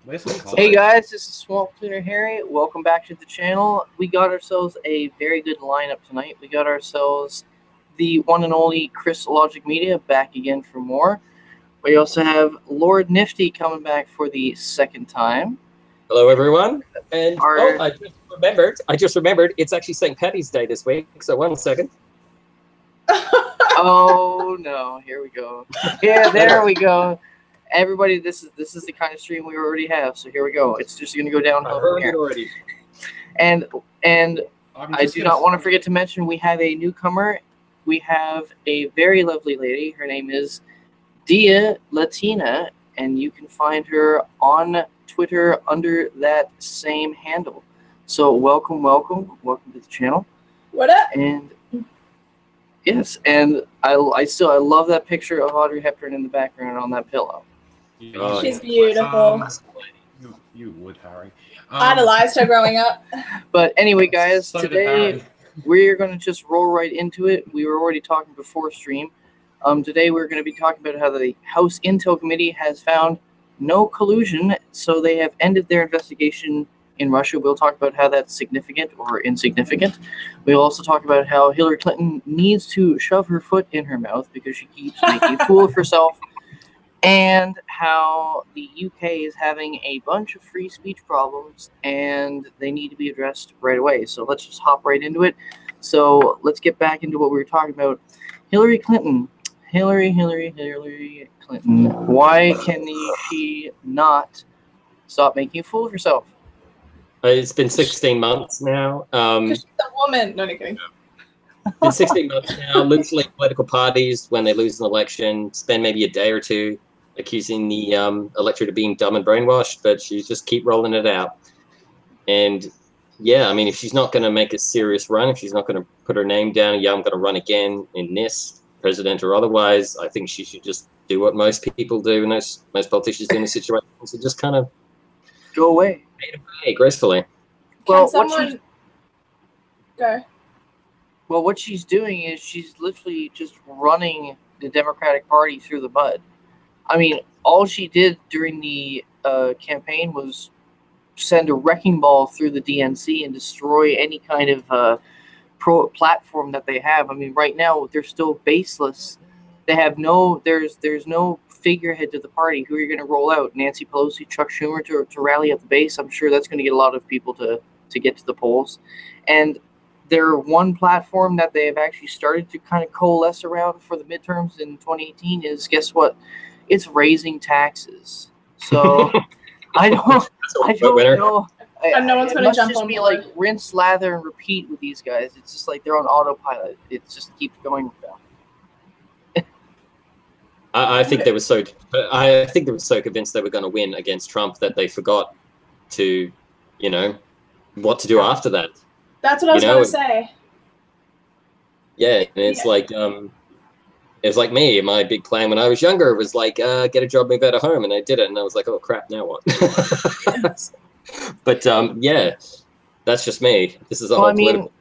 Hey guys, this is Swamp Cleaner Harry. Welcome back to the channel. We got ourselves a very good lineup tonight. We got ourselves the one and only Chris Logic Media back again for more. We also have Lord Nifty coming back for the second time. Hello everyone. And I just remembered it's actually St. Paddy's Day this week. So 1 second. Oh no, here we go. Yeah, there we go. Everybody, this is the kind of stream we already have, so here we go. It's just going to go downhill from here. Already. And I do not want to forget to mention we have a newcomer. We have a very lovely lady. Her name is Dia Latina, and you can find her on Twitter under that same handle. So welcome to the channel. What up? And yes, and I love that picture of Audrey Hepburn in the background on that pillow. She's beautiful. You would, Harry. Idolized her growing up. But anyway, guys, today we're going to just roll right into it. We were already talking before stream. Today we're going to be talking about how the House Intel Committee has found no collusion, so they have ended their investigation in Russia. We'll talk about how that's significant or insignificant. We'll also talk about how Hillary Clinton needs to shove her foot in her mouth because she keeps making a fool of herself, and how the UK is having a bunch of free speech problems and they need to be addressed right away. So let's just hop right into it. So let's get back into what we were talking about. Hillary Clinton. Hillary Clinton. Why can she not stop making a fool of herself? It's been 16 months now. Because she's a woman. No, I'm kidding. It's been 16 months now. Literally, political parties, when they lose an election, spend maybe a day or two accusing the electorate of being dumb and brainwashed, but she just keep rolling it out. And yeah, I mean, if she's not going to make a serious run, if she's not going to put her name down, yeah, I'm going to run again in this, president or otherwise, I think she should just do what most people do, and most politicians do in this situation, so just kind of go away. Fade away gracefully. Well, Can someone go? Well, what she's doing is she's literally just running the Democratic Party through the mud. I mean, all she did during the campaign was send a wrecking ball through the DNC and destroy any kind of pro platform that they have. I mean, right now they're still baseless. They have there's no figurehead to the party. Who are you going to roll out? Nancy Pelosi, Chuck Schumer to rally at the base? I'm sure that's going to get a lot of people to get to the polls. And their one platform that they have actually started to kind of coalesce around for the midterms in 2018 is, guess what? It's raising taxes. So I don't know. And no one's going to jump just on be board. like rinse, lather, and repeat with these guys. It's just like they're on autopilot. It just keeps going with them. I think they were so convinced they were going to win against Trump that they forgot to, what to do after that. That's what I was going to say. Yeah, and it's like like me. My big plan when I was younger was like get a job, move out of home, and I did it, and I was like, oh crap, now what? But yeah, that's just me. This is a whole political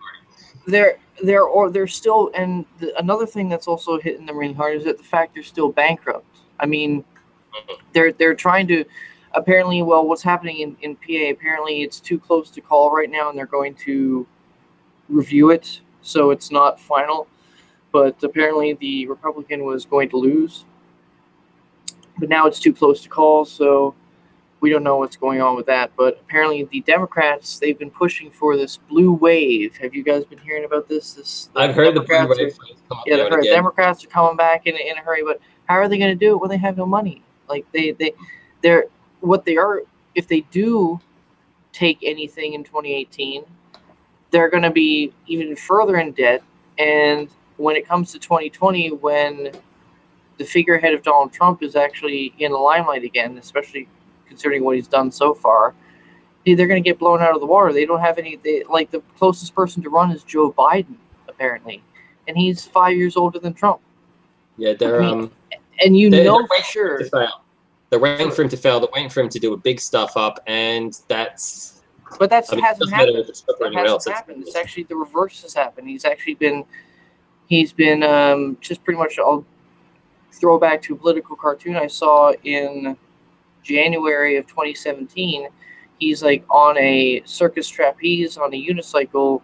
party. They're still, and another thing that's also hitting them really hard is that the fact they're still bankrupt. I mean, they're trying to, apparently, well, what's happening in PA, apparently it's too close to call right now, and they're going to review it, so it's not final. But apparently the Republican was going to lose, but now it's too close to call, so we don't know what's going on with that. But apparently the Democrats, they've been pushing for this blue wave. Have you guys been hearing about this? I've heard the blue wave. Yeah, the Democrats are coming back in a hurry, but how are they going to do it when they have no money? Like they're what they are. If they do take anything in 2018, they're going to be even further in debt. And when it comes to 2020, when the figurehead of Donald Trump is actually in the limelight again, especially considering what he's done so far, they're going to get blown out of the water. They don't have any. Like the closest person to run is Joe Biden, apparently, and he's 5 years older than Trump. Yeah, they're and they're for sure they're waiting for him to fail. They're waiting for him to do a big stuff up, and that's. But hasn't happened. It's actually the reverse has happened. He's been just pretty much. I'll throw back to a political cartoon I saw in January of 2017, he's like on a circus trapeze on a unicycle,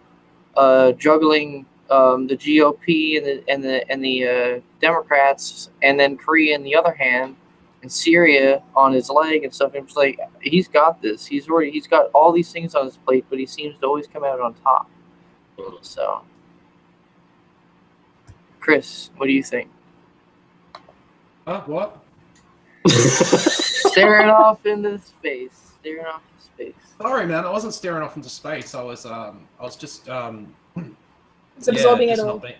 juggling the GOP and the Democrats, and then Korea in the other hand, and Syria on his leg and stuff. And it's like he's got this. He's got all these things on his plate, but he seems to always come out on top. So, Chris, what do you think? What? Staring off into space. Staring off into space. Sorry, man. I wasn't staring off into space. I was just It's absorbing it just all. not being,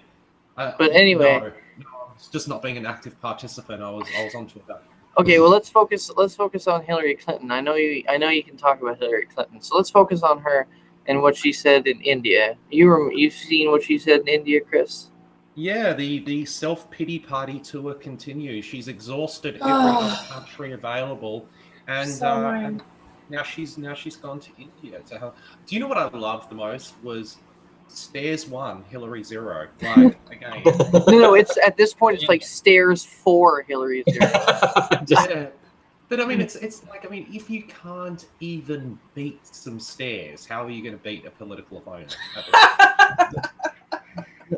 But anyway. no, it's just not being an active participant. I was onto that. Okay, well let's focus on Hillary Clinton. I know you can talk about Hillary Clinton. So let's focus on her and what she said in India. You've seen what she said in India, Chris? Yeah, the self-pity party tour continues. She's exhausted every other country available, and now she's gone to India to help. Do you know what I loved the most was Stairs 1, Hillary 0. Like again. No, it's at this point it's like Stairs 4, Hillary 0. Yeah. But I mean, it's like, I mean, if you can't even beat some stairs, how are you going to beat a political opponent?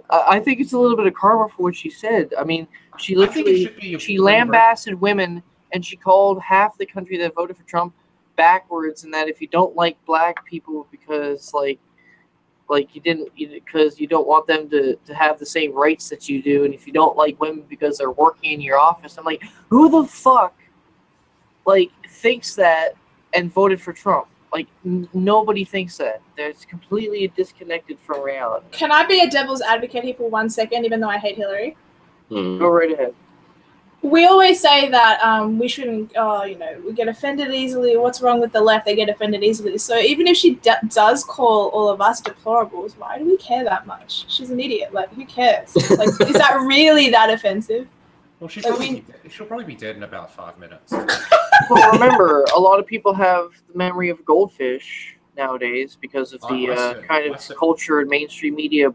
I think it's a little bit of karma for what she said. I mean, she literally she lambasted women, and she called half the country that voted for Trump backwards, and that if you don't like black people because because you don't want them to have the same rights that you do, and if you don't like women because they're working in your office, I'm like, who the fuck thinks that and voted for Trump? Like, nobody thinks that. It's completely disconnected from reality. Can I be a devil's advocate here for 1 second, even though I hate Hillary? Go right ahead. We always say that we shouldn't, we get offended easily. What's wrong with the left? They get offended easily. So even if she does call all of us deplorables, why do we care that much? She's an idiot. Like, who cares? Like, is that really that offensive? Well, she'll probably be dead in about 5 minutes. Well, remember, a lot of people have the memory of goldfish nowadays because of the kind of culture and mainstream media,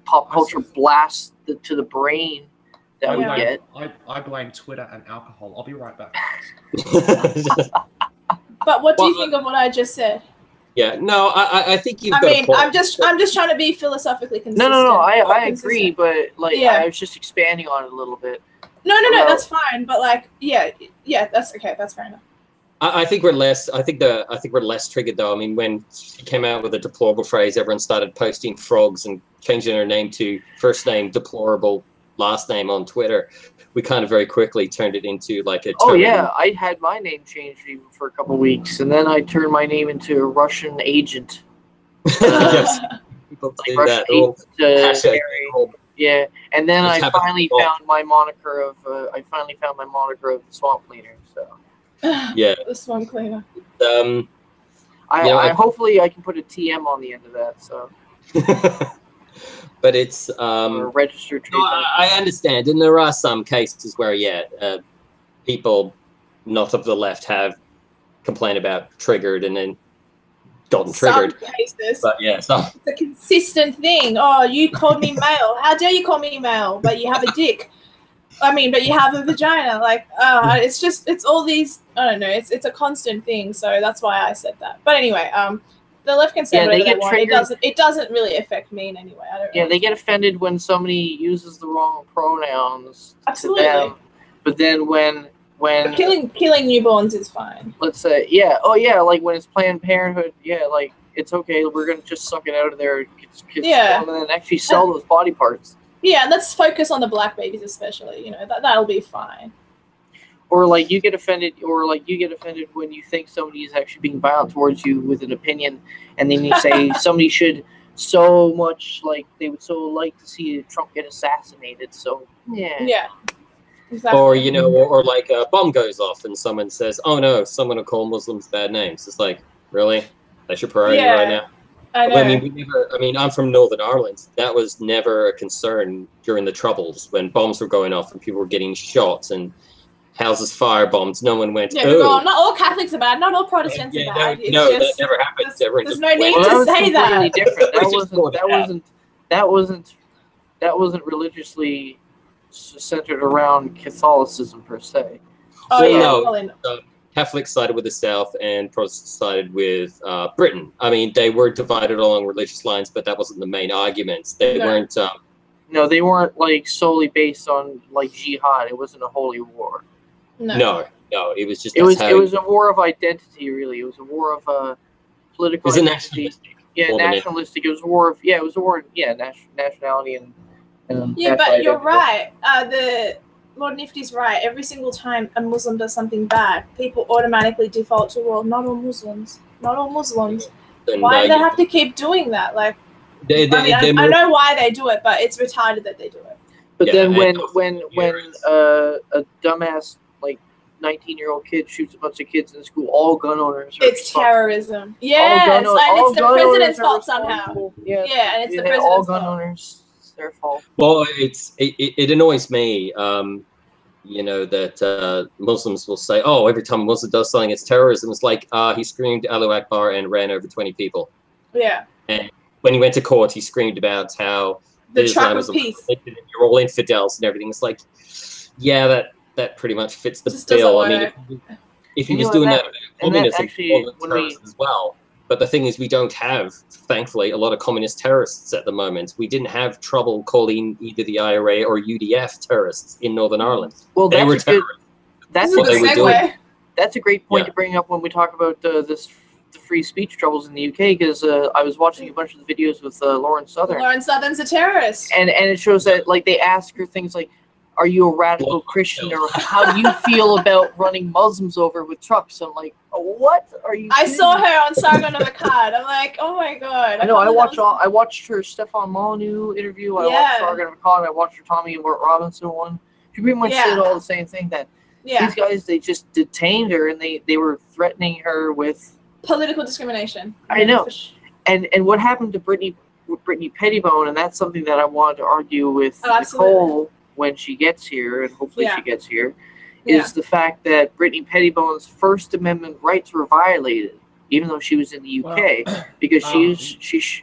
pop culture blast to the brain that we get. I blame Twitter and alcohol. I'll be right back. But what do you think of what I just said? Yeah, no, I think you've got a point. I'm just trying to be philosophically consistent. No, I agree, but I was just expanding on it a little bit. No, that's fine. But that's okay. That's fair enough. I think we're less. I think we're less triggered though. I mean, when she came out with a deplorable phrase, everyone started posting frogs and changing her name to first name deplorable, last name on Twitter. We kind of very quickly turned it into like a. Oh yeah, I had my name changed even for a couple of weeks, and then I turned my name into a Russian agent. Yes, people do that. Yeah, and then I finally found my moniker of the swamp cleaner. So. Yeah, the swamp cleaner. Hopefully I can put a TM on the end of that. So. But it's registered. No, I understand, and there are some cases where people not of the left have complained about triggered and then gotten triggered. Some cases, but yeah, some. It's a consistent thing. Oh, you called me male. How dare you call me male? But you have a dick. I mean, but you have a vagina. Like, it's all these. I don't know. It's a constant thing. So that's why I said that. But anyway, the left can say whatever they want. It doesn't really affect me in any way. They get offended when somebody uses the wrong pronouns. Absolutely. To them. But then when killing newborns is fine. Let's say, like when it's Planned Parenthood, like it's okay. We're gonna just suck it out of there, and then actually sell those body parts. Yeah, let's focus on the black babies especially. That'll be fine. Or like you get offended when you think somebody is actually being violent towards you with an opinion, and then you say somebody should so much they would so like to see Trump get assassinated. So yeah, exactly. Or or like a bomb goes off and someone says, "Oh no, someone will call Muslims bad names." It's like, really? That's your priority right now? I know. I mean, I'm from Northern Ireland. That was never a concern during the Troubles when bombs were going off and people were getting shot and houses firebombed. No one went, not all Catholics are bad, not all Protestants are bad. That never happened. There's no need to say that. That wasn't religiously centered around Catholicism per se. Oh, Catholics sided with the South and Protestants sided with Britain. I mean, they were divided along religious lines, but that wasn't the main argument. They weren't. No, they weren't like solely based on like jihad. It wasn't a holy war. No. It was just. It was a war of identity, really. It was a war of political. It was identity. nationalistic. Yeah, nationalistic. It was a war of nationality and. Yeah, but you're right. The Lord Nifty's right. Every single time a Muslim does something bad, people automatically default to, well, not all Muslims. Not all Muslims. And, Why do they have to keep doing that? Like, I know why they do it, but it's retarded that they do it. But then when a dumbass like 19-year-old kid shoots a bunch of kids in school, all gun owners are it's terrorism. Yes, and it's the president's fault somehow. Yeah, and it's the president's all fault. gun owners. Their fault. Well, it annoys me, that Muslims will say, "Oh, every time a Muslim does something, it's terrorism." It's like he screamed "Allahu Akbar" and ran over 20 people. Yeah. And when he went to court, he screamed about how the track of peace. You're all infidels and everything. It's like, yeah, that pretty much fits the bill. I mean, if he was doing that, communism as well. But the thing is, we don't have, thankfully, a lot of communist terrorists at the moment. We didn't have trouble calling either the IRA or UDF terrorists in Northern Ireland. Well, they were terrorists. That's a great point to bring up when we talk about the free speech troubles in the UK, because I was watching a bunch of the videos with Lauren Southern. Lauren Southern's a terrorist. And it shows that, like, they ask her things like, are you a radical Christian, or how do you feel about running Muslims over with trucks? I'm like, what are you? I saw her on Sargon of Akkad. I'm like, oh my god. I know. I watched her Stefan Molyneux interview. I watched Sargon of Akkad. I watched her Tommy and Bert Robinson one. She pretty much said all the same thing, that these guys, they just detained her and they were threatening her with political discrimination. I know. And what happened to Brittany Pettibone, and that's something that I wanted to argue with Nicole when she gets here, and hopefully she gets here, is the fact that Brittany Pettibone's First Amendment rights were violated, even though she was in the UK, because she's.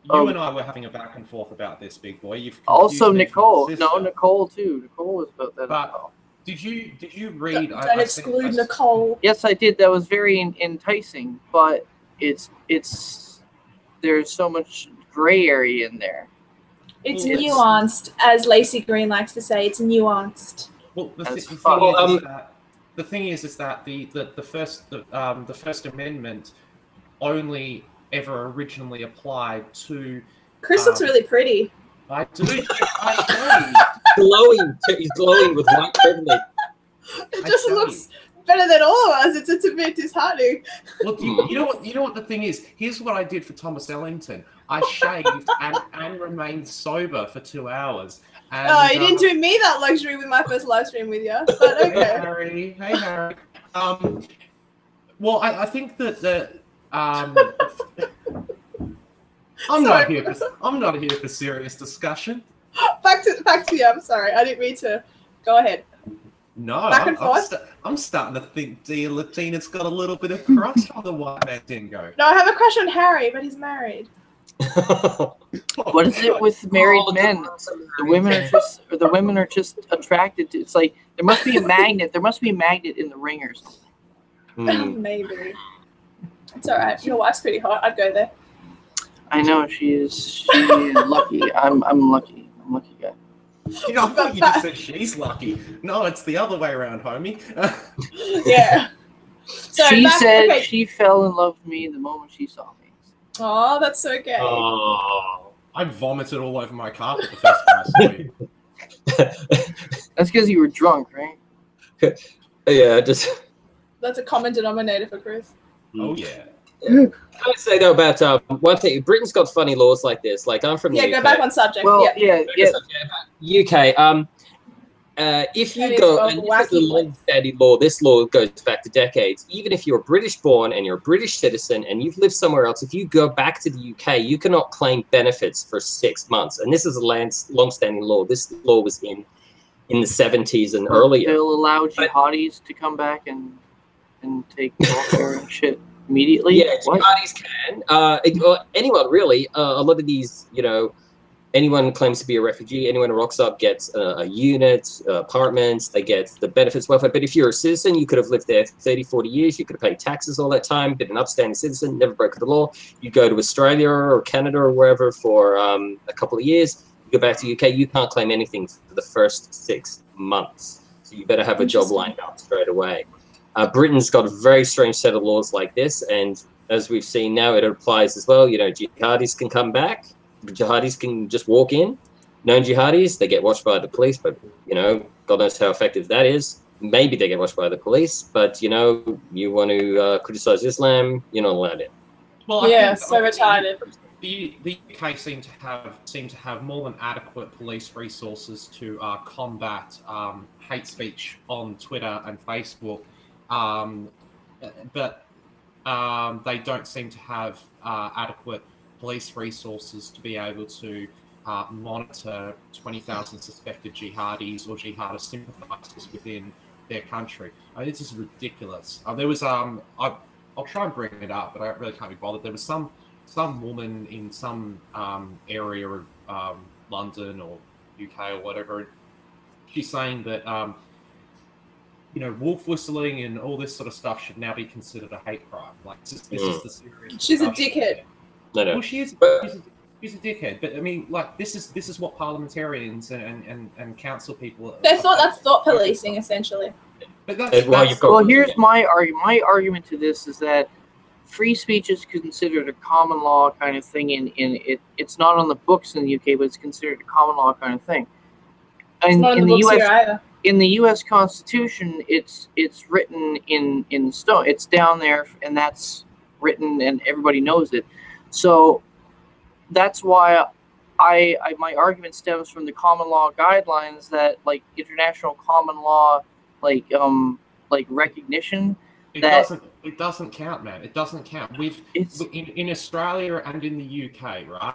You and I were having a back and forth about this, big boy. You've also Nicole. No, Nicole too. Nicole was about that. But did you read? Don't exclude Nicole. Yes, I did. That was very enticing, but it's there's so much gray area in there. It's nuanced, as Lacey Green likes to say. It's nuanced. Well, the thing is that the First Amendment only ever originally applied to. Chris looks really pretty. I do. He's glowing with white privilege. It just looks better than all of us. It's a bit disheartening. Well, you know what the thing is? Here's what I did for Thomas Ellington. I shaved and remained sober for 2 hours. And, you didn't do me that luxury with my first live stream with you. But okay. Hey Harry. Well, I think that I'm not here for serious discussion. Back to you. I'm sorry. I didn't mean to. Go ahead. No, back and forth. I'm starting to think Dia Latina's got a little bit of crush on the white man dingo. No, I have a crush on Harry, but he's married. What is it with married men? The women are just attracted to. It's like there must be a magnet. There must be a magnet in the ringers. Maybe. It's all right. Your wife's pretty hot. I'd go there. I know she is lucky. I'm lucky. I'm a lucky guy. You know, I thought you just said she's lucky. No, it's the other way around, homie. Yeah. So she said she fell in love with me the moment she saw me. Oh, that's so gay. Oh, I vomited all over my carpet the first time I saw you. That's because you were drunk, right? Yeah, just. That's a common denominator for Chris. Oh yeah. I would say though about one thing. Britain's got funny laws like this. Like I'm from the UK. Go back on subject. Well, yeah. UK. If you go, and this is the long-standing law. This law goes back to decades. Even if you're British-born and you're a British citizen and you've lived somewhere else, if you go back to the UK, you cannot claim benefits for 6 months. And this is a long-standing law. This law was in the 70s and earlier. They'll allow jihadis to come back and take welfare and shit immediately. Yeah, jihadis can. Anyone really. A lot of these, anyone claims to be a refugee, anyone who rocks up gets a unit, apartments, they get the benefits, welfare. But if you're a citizen, you could have lived there 30, 40 years, you could have paid taxes all that time, been an upstanding citizen, never broken the law. You go to Australia or Canada or wherever for a couple of years, you go back to UK, you can't claim anything for the first 6 months. So you better have a job lined up straight away. Britain's got a very strange set of laws like this, and as we've seen now, it applies as well. You know, jihadis can come back. Jihadis can just walk in. Known jihadis, they get watched by the police, but, you know, God knows how effective that is. Maybe they get watched by the police, but, you know, you want to criticize Islam, you're not allowed in. Well, yeah, so retarded. The UK seem to have more than adequate police resources to combat hate speech on Twitter and Facebook, but they don't seem to have adequate police resources to be able to monitor 20,000 suspected jihadis or jihadist sympathizers within their country. I mean, this is ridiculous. There was I'll try and bring it up, but I really can't be bothered. There was some woman in some area of London or UK or whatever. She's saying that you know, wolf whistling and all this sort of stuff should now be considered a hate crime. Like this is the serious. She's a dickhead. No. Well, she's a dickhead, but I mean, like this is what parliamentarians and council people. That's thought policing essentially. But here's my argument. My argument to this is that free speech is considered a common law kind of thing. It's not on the books in the UK, but it's considered a common law kind of thing. And in the US, in the U.S. Constitution, it's written in stone. It's down there, and that's written, and everybody knows it. So that's why my argument stems from the common law guidelines that, like, international common law, like recognition. It doesn't count, man. It doesn't count. In Australia and in the UK, right?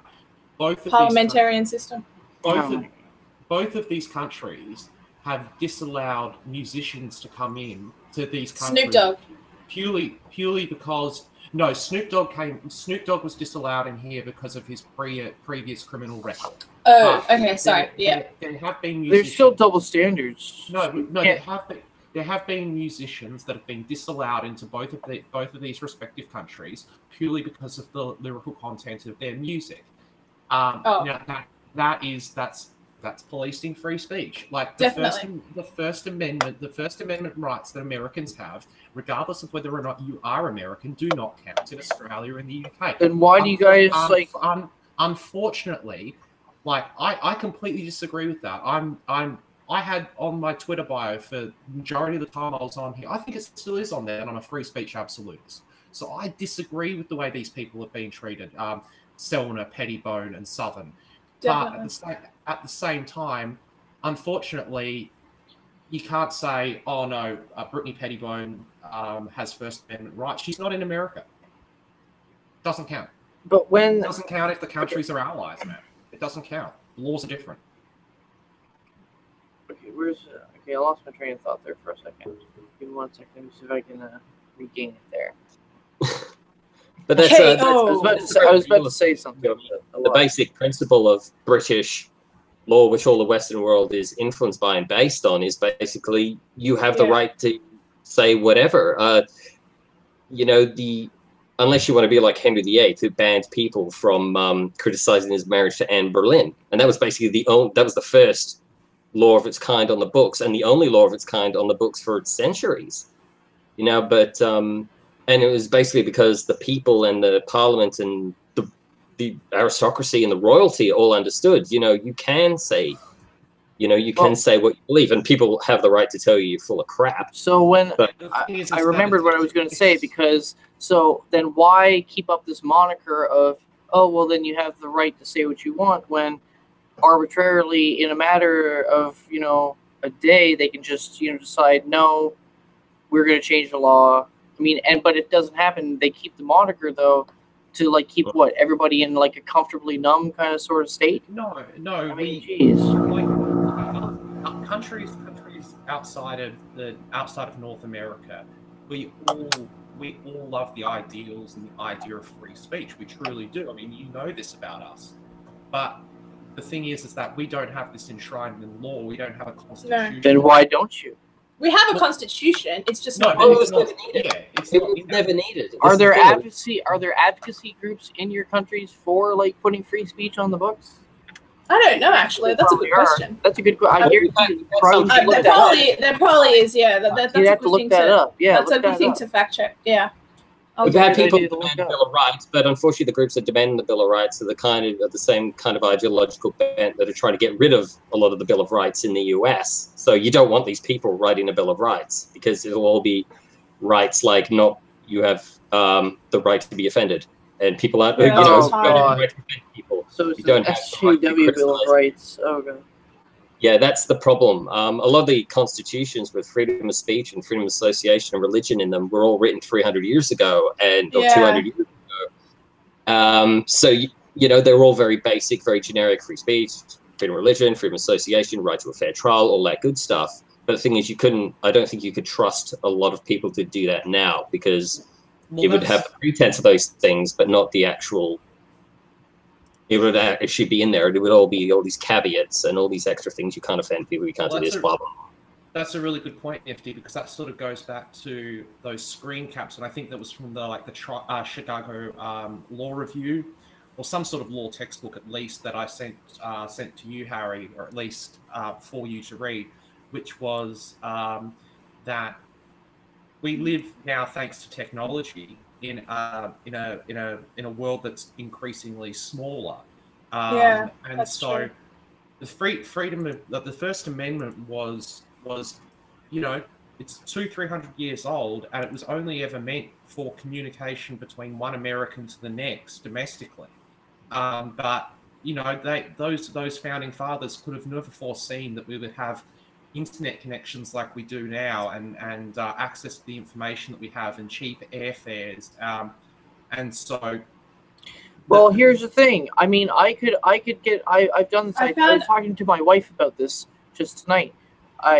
Both of parliamentarian system. Both of these countries have disallowed musicians to come in to these countries. Snoop Dogg. Purely because Snoop Dogg was disallowed in here because of his previous criminal record. Oh, okay, sorry. Yeah. There have been musicians. There's still double standards. No, there have been musicians that have been disallowed into both of these respective countries purely because of the lyrical content of their music. Now that's policing free speech. Like the First Amendment rights that Americans have, regardless of whether or not you are American, do not count in Australia and the UK. Then why do you guys Unfortunately, like I completely disagree with that. I had on my Twitter bio for the majority of the time I was on here. I think it still is on there, and I'm a free speech absolutist. So I disagree with the way these people have been treated. Selner, Pettibone, and Southern. Definitely. But at the same time, unfortunately, you can't say, oh no, Brittany Pettibone has First Amendment rights. She's not in America. Doesn't count. But it doesn't count if the countries are allies, man. It doesn't count. The laws are different. Okay, I lost my train of thought there for a second. Give me 1 second. Let me see if I can regain it there. But that's, I was about to say something. The basic principle of British law, which all the Western world is influenced by and based on, is basically you have the right to say whatever. You know, unless you want to be like Henry VIII, who banned people from criticizing his marriage to Anne Boleyn, and that was basically that was the first law of its kind on the books, and the only law of its kind on the books for centuries. You know, but and it was basically because the people and the parliament and the aristocracy and the royalty all understood, you know, you can say, say what you believe, and people have the right to tell you're full of crap. So when I remembered what I was going to say, because so then why keep up this moniker of, oh, well, then you have the right to say what you want, when arbitrarily in a matter of, a day, they can just, decide, no, we're going to change the law. I mean, but it doesn't happen. They keep the moniker, though, to like keep everybody in like a comfortably numb kind of sort of state. No. I mean, geez. Like countries outside of North America, we all love the ideals and the idea of free speech. We truly do. I mean, you know this about us, but the thing is that we don't have this enshrined in law. We don't have a constitution. Then why don't you? We have a constitution. It's just No, not. but it's it's not never needed. yeah, it's It not. was never needed. Are This there is the thing. advocacy groups in your countries for like putting free speech on the books? I don't know. Actually, that's a good question. That's a good question. I hear We've had probably some people There that- probably is. Yeah, that's you'd a have to good look thing that up. Yeah, That's a look good that thing up. to fact check. Yeah. We've had Good people idea to look demand the up. Bill of Rights, but unfortunately, the groups that demand the Bill of Rights are the same kind of ideological bent that are trying to get rid of a lot of the Bill of Rights in the US. So you don't want these people writing a Bill of Rights because it'll all be rights like you have the right to be offended, and people aren't Yeah, you know that's you don't have hard. the right to offend people. So it's You don't the have the right to SJW Bill of criticize. Rights. Okay. Yeah, that's the problem. A lot of the constitutions with freedom of speech and freedom of association and religion in them were all written 300 years ago or 200 years ago. So, you know, they're all very basic, very generic: free speech, freedom of religion, freedom of association, right to a fair trial, all that good stuff. But the thing is, I don't think you could trust a lot of people to do that now because Well, it would have the pretense of those things, but not the actual. It would actually be in there. It would all be all these caveats and all these extra things. You can't offend people. You can't do this, blah, blah. That's a really good point, FD, because that sort of goes back to those screen caps, and I think that was from the Chicago Law Review, or some sort of law textbook at least that I sent to you, Harry, or at least for you to read, which was that we live now, thanks to technology, in a world that's increasingly smaller. Yeah, and that's so true. the freedom of the First Amendment was, you know, it's 200-300 years old, and it was only ever meant for communication between one American to the next domestically. But you know, those founding fathers could have never foreseen that we would have internet connections like we do now, and access to the information that we have, and cheap airfares, and so. Well, here's the thing. I mean, I've done this. I was talking to my wife about this just tonight.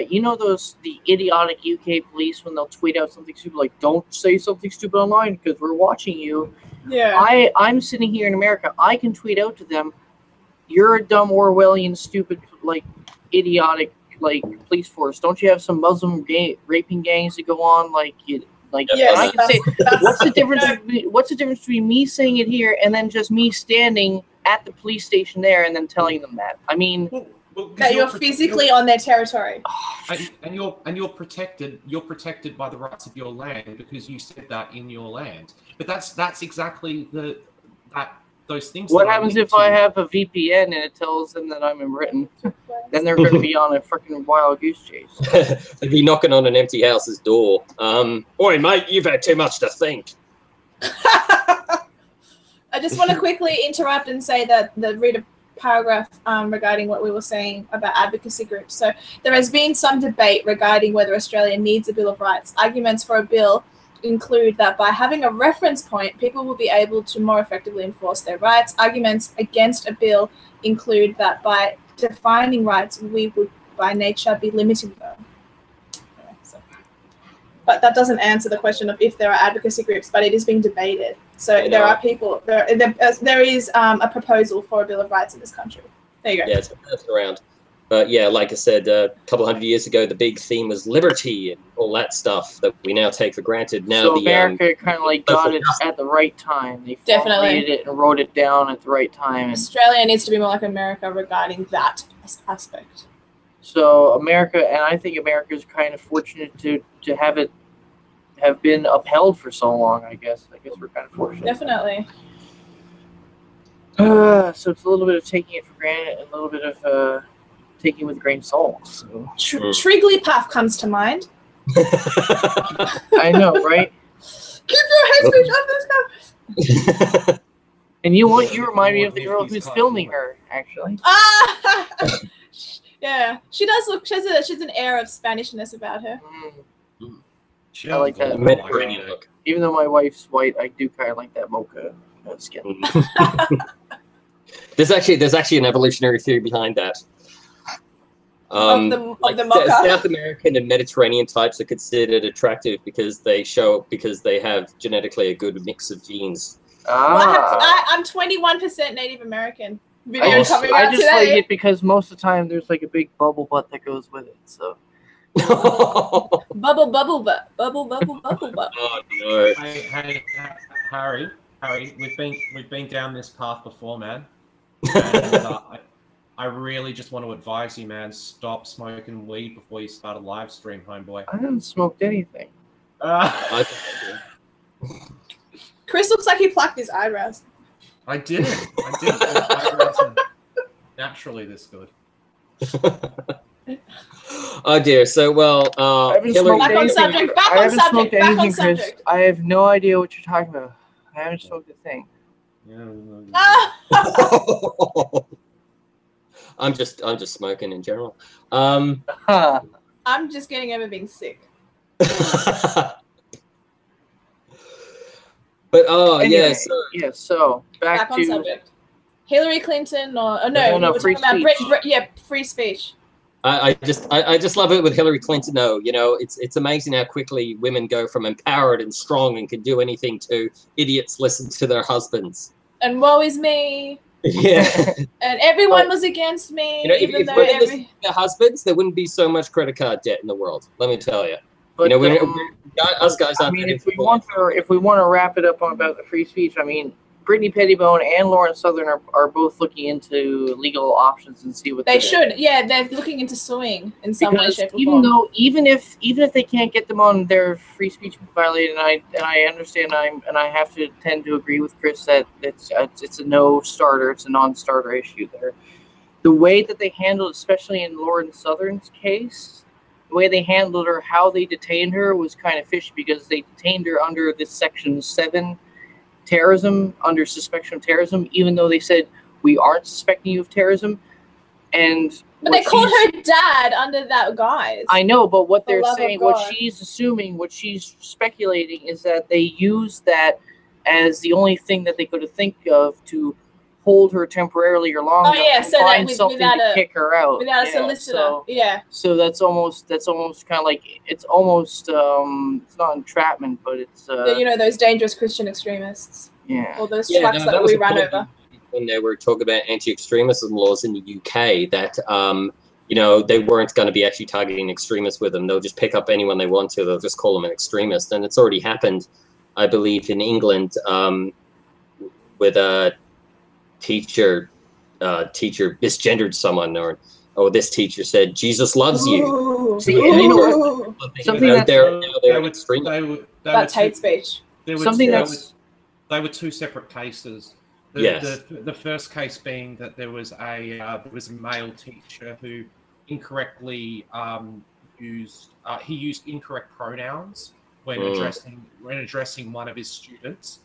You know the idiotic UK police when they'll tweet out something stupid like "Don't say something stupid online because we're watching you." Yeah. I'm sitting here in America. I can tweet out to them, "You're a dumb Orwellian, stupid, like idiotic, like police force. Don't you have some Muslim raping gangs that go on like you?" Like, yes, I can say, what's the difference? What's the difference between me saying it here and then just me standing at the police station there and then telling them that? I mean, that you're physically on their territory, and you're protected. You're protected by the rights of your land because you said that in your land. But that's exactly those things. What happens if I have a VPN and it tells them that I'm in Britain? Then they're going to be on a freaking wild goose chase. They'd be knocking on an empty house's door. Oi, mate, you've had too much to think. I just want to quickly interrupt and say that read a paragraph regarding what we were saying about advocacy groups. So there has been some debate regarding whether Australia needs a Bill of Rights. Arguments for a bill include that by having a reference point, people will be able to more effectively enforce their rights. Arguments against a bill include that by defining rights, we would by nature be limiting them. But that doesn't answer the question of if there are advocacy groups, but it is being debated. So there are people, there is a proposal for a Bill of Rights in this country. There you go. Yeah, it's around. But yeah, like I said, a couple hundred years ago, the big theme was liberty and all that stuff that we now take for granted. Now so America kind of like got it at the right time. They formulated it and wrote it down at the right time. Australia needs to be more like America regarding that aspect. So America, and I think America is kind of fortunate to have been upheld for so long. I guess we're kind of fortunate. Definitely. So it's a little bit of taking it for granted and a little bit of taking with a grain of salt. So. Trigglypuff comes to mind. I know, right? Keep your hate speech off this guy. And you remind me of the girl who's filming her, actually. Yeah, she does look. She's an air of Spanishness about her. I like that Mediterranean look. Even though my wife's white, I do kind of like that mocha skin. There's actually an evolutionary theory behind that. Of the mocha. South American and Mediterranean types are considered attractive because they have genetically a good mix of genes. Well, I'm 21% Native American. video coming out I just like today. it because most of the time there's like a big bubble butt that goes with it. So Bubble butt. Bubble butt. Oh no. Hey, Harry, we've been down this path before, man. And I really just want to advise you, man, stop smoking weed before you start a live stream, homeboy. I haven't smoked anything. Chris looks like he plucked his eyebrows. I didn't. Eyebrows are naturally this good. Oh dear. So I haven't Hillary. Back on anything. subject. I haven't smoked Back on anything, Chris. subject. I have no idea what you're talking about. I haven't smoked a thing. I'm just smoking in general. Huh. I'm just getting over being sick. But Anyway, yeah. So back on to subject. Hillary Clinton or no, No, we were free talking about speech. free speech. I just love it with Hillary Clinton. No, you know, it's amazing how quickly women go from empowered and strong and can do anything to idiots listen to their husbands. And woe is me. Yeah. And everyone was against me, You know, even if though women listened to their husbands, there wouldn't be so much credit card debt in the world. Let me tell you. But, Us guys. I mean, if we want to wrap it up on about the free speech, I mean, Brittany Pettibone and Lauren Southern are both looking into legal options and see what they should. Yeah, they're looking into suing in some way, shape, or form. Even if they can't get them on their free speech violated, and I understand, I have to tend to agree with Chris that it's a no starter, it's a non-starter issue there. The way that they handled, especially in Lauren Southern's case, the way they handled her, how they detained her was kind of fishy because they detained her under this Section 7 terrorism, under suspicion of terrorism, even though they said we aren't suspecting you of terrorism. But they called her dad under that guise. I know, but what they're love of saying, God. what she's assuming, what she's speculating is that they used that as the only thing that they could think of to hold her temporarily or long enough to find something to kick her out. Without a solicitor. So that's almost kind of like, it's almost it's not entrapment, but it's you know, those dangerous Christian extremists. Yeah. Or those trucks that we ran over. When they were talking about anti-extremism laws in the UK, that you know, they weren't going to be actually targeting extremists with them. They'll just pick up anyone they want to. They'll just call them an extremist, and it's already happened, I believe, in England with a teacher misgendered someone, or this teacher said Jesus loves you. Ooh. See, and you know what? Something that's hate speech. They were two separate cases. The first case being that there was a male teacher who incorrectly used incorrect pronouns when addressing one of his students.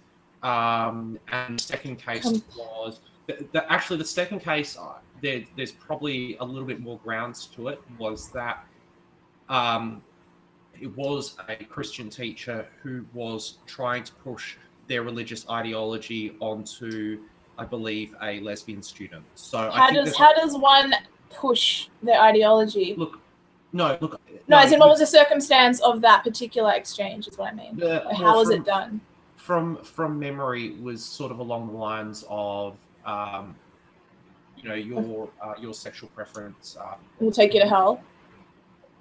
And the second case was actually the second case. There's probably a little bit more grounds to it. Was that it was a Christian teacher who was trying to push their religious ideology onto, I believe, a lesbian student. So how does one push their ideology? No, as in, what was the circumstance of that particular exchange? Is what I mean. How was it done? From memory, was sort of along the lines of, you know, your sexual preference will take you to hell.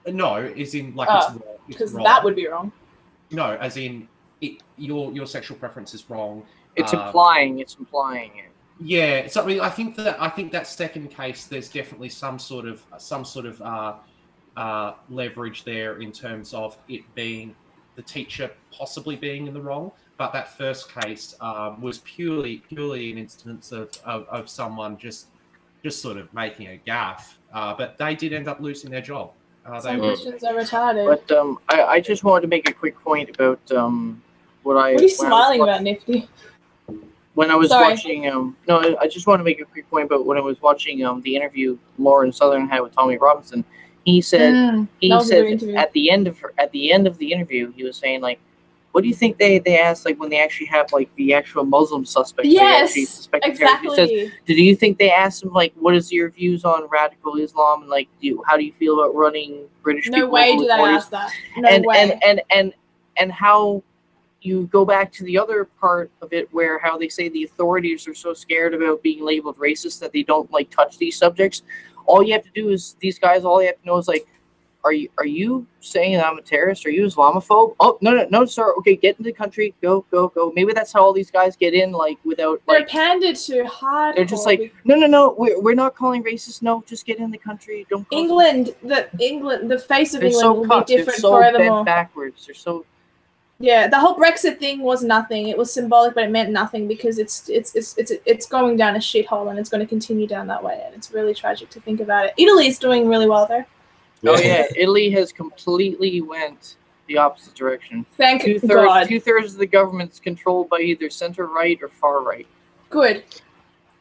No, as in like it's wrong. Because that would be wrong. No, as in your sexual preference is wrong. It's implying it. Yeah, so I mean, I think that second case, there's definitely some sort of leverage there in terms of it being the teacher possibly being in the wrong. But that first case was purely an instance of someone just sort of making a gaffe. But they did end up losing their job. Some Christians are retarded. But I just wanted to make a quick point about what are you smiling about, Nifty? When I was watching, I just want to make a quick point about when I was watching the interview Lauren Southern had with Tommy Robinson. He said at the end of the interview, he was saying, like, what do you think they asked, like, when they actually have, like, the actual Muslim suspect? Yes, exactly. He says, do you think they asked him, like, what is your views on radical Islam, and, like, how do you feel about running British people? No way did I ask that. No way. And how, you go back to the other part of it where how they say the authorities are so scared about being labeled racist that they don't like touch these subjects. All you have to do is these guys. All you have to know is like, are you saying I'm a terrorist? Are you Islamophobe? Oh no, sir. Okay, get into the country. Go. Maybe that's how all these guys get in, like without. They're like, panded to hard. They're just like, no. We're not calling racist. No, just get in the country. Don't. England, the face of England so will cut. be different They're so forevermore. bent backwards. They're so. Yeah, the whole Brexit thing was nothing. It was symbolic, but it meant nothing because it's going down a shithole and it's going to continue down that way. And it's really tragic to think about it. Italy is doing really well though. Oh yeah, Italy has completely went the opposite direction. Thank God. 2/3 of the government's controlled by either center right or far right. Good.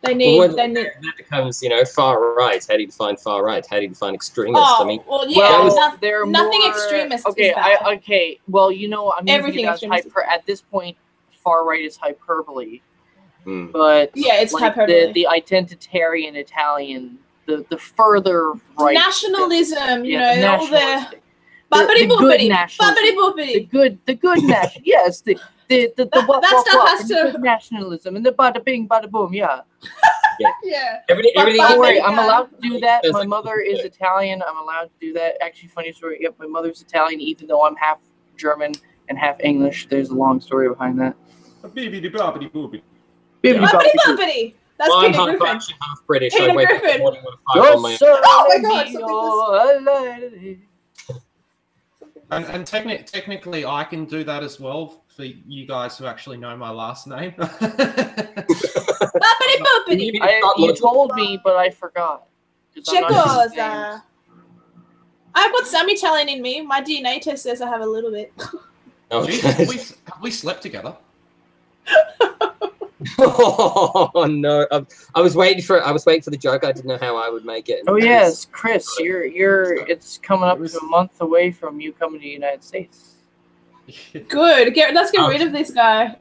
They need. That becomes, far right. How do you define far right? How do you define extremist? Oh, I mean, well, yeah, they're nothing more, extremist. Okay, is bad. okay. Well, I'm Everything using it as at this point, far right is hyperbole. But yeah, it's like hyperbole. The identitarian Italian, the further right nationalism, all the nationalistic. boppity good boopity. The good national. Yes, the that stuff has to good nationalism and the bada bing bada boom. Yeah. Yeah. Everything. Don't worry, I'm allowed to do that. My mother is Italian. I'm allowed to do that. Actually, funny story. Yep, my mother's Italian, even though I'm half German and half English. There's a long story behind that. Bibbidi bobbidi boobidi. Boppity boppity. That's well, Peter I'm Griffin. half British. Peter I wake Griffin. up on my Oh my God! And technically, I can do that as well for you guys who actually know my last name. Boppity boppity. You told me, but I forgot. Checosa. I've got some Italian in me. My DNA test says I have a little bit. Oh, Jeez, have we slept together? Oh no! I was waiting for the joke. I didn't know how I would make it. Oh yes, Chris, it's coming up to a month away from you coming to the United States. Good. Let's get rid of this guy.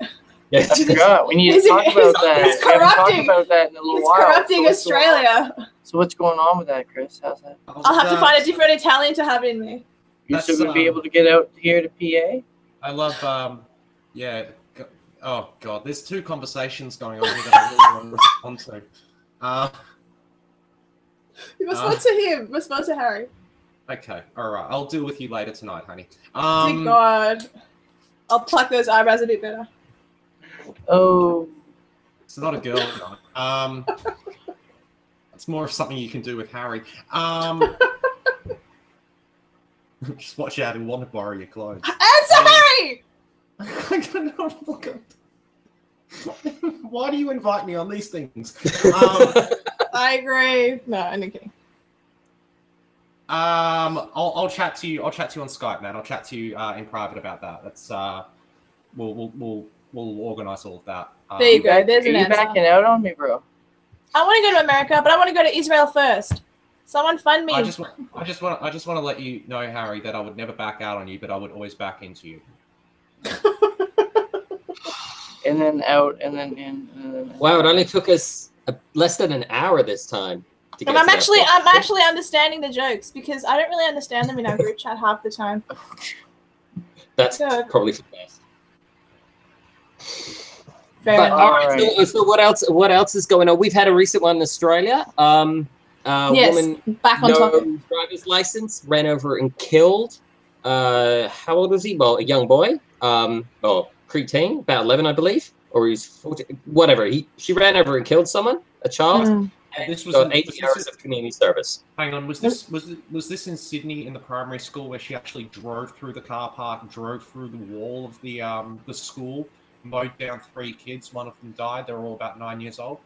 Yes. I forgot. We need to talk about that. He's corrupting. Talk about that in a little while. He's corrupting Australia. So what's going on with that, Chris? How's that? I'll have to find a different Italian to have in me. You still gonna be able to get out here to PA? I love, yeah. Oh God, there's two conversations going on here that I really want to respond to. You must respond to him. Respond to Harry. Okay, all right. I'll deal with you later tonight, honey. Dear God, I'll pluck those eyebrows a bit better. Oh, it's not a girl. No. It's more of something you can do with Harry. Just watch out. He'll want to borrow your clothes. Answer Harry. I don't know. Look at... Why do you invite me on these things? I agree. No, I'm kidding. I'll chat to you. I'll chat to you on Skype, man. I'll chat to you in private about that. That's we'll organize all of that. There you go. There's an answer. Are you backing out on me, bro? I want to go to America, but I want to go to Israel first. Someone fund me. I just want to let you know, Harry, that I would never back out on you, but I would always back into you. And then out, and then in. And then wow! It only took us less than an hour this time. And I'm actually understanding the jokes because I don't really understand them in our group chat half the time. That's probably for the best. Fair All right. So what else? What else is going on? We've had a recent one in Australia. Yes, woman, back on topic. Driver's license, ran over and killed. How old was he? Well, a young boy. Preteen, about 11, I believe, or he's 14. Whatever. She ran over and killed someone, a child. And this was got 80 hours of community service. Hang on, was this in Sydney in the primary school where she actually drove through the car park, drove through the wall of the school, mowed down 3 kids, one of them died. They were all about 9 years old.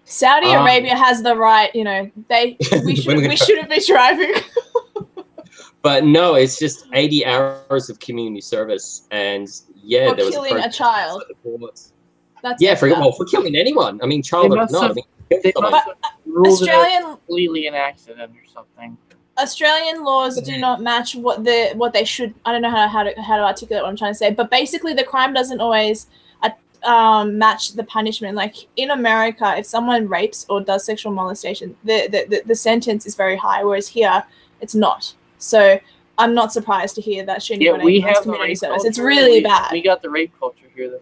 Saudi Arabia has the right, we shouldn't be driving. But no, it's just 80 hours of community service, and there was killing a child. That's for killing anyone. I mean, child or not. I mean, Australian completely an accident or something. Australian laws do not match what they should. I don't know how to articulate what I'm trying to say, but basically the crime doesn't always match the punishment. Like in America, if someone rapes or does sexual molestation, the sentence is very high, whereas here it's not. So I'm not surprised to hear that she only Yeah, got we 8 months have the community rape service. culture. It's really bad. We got the rape culture here, though.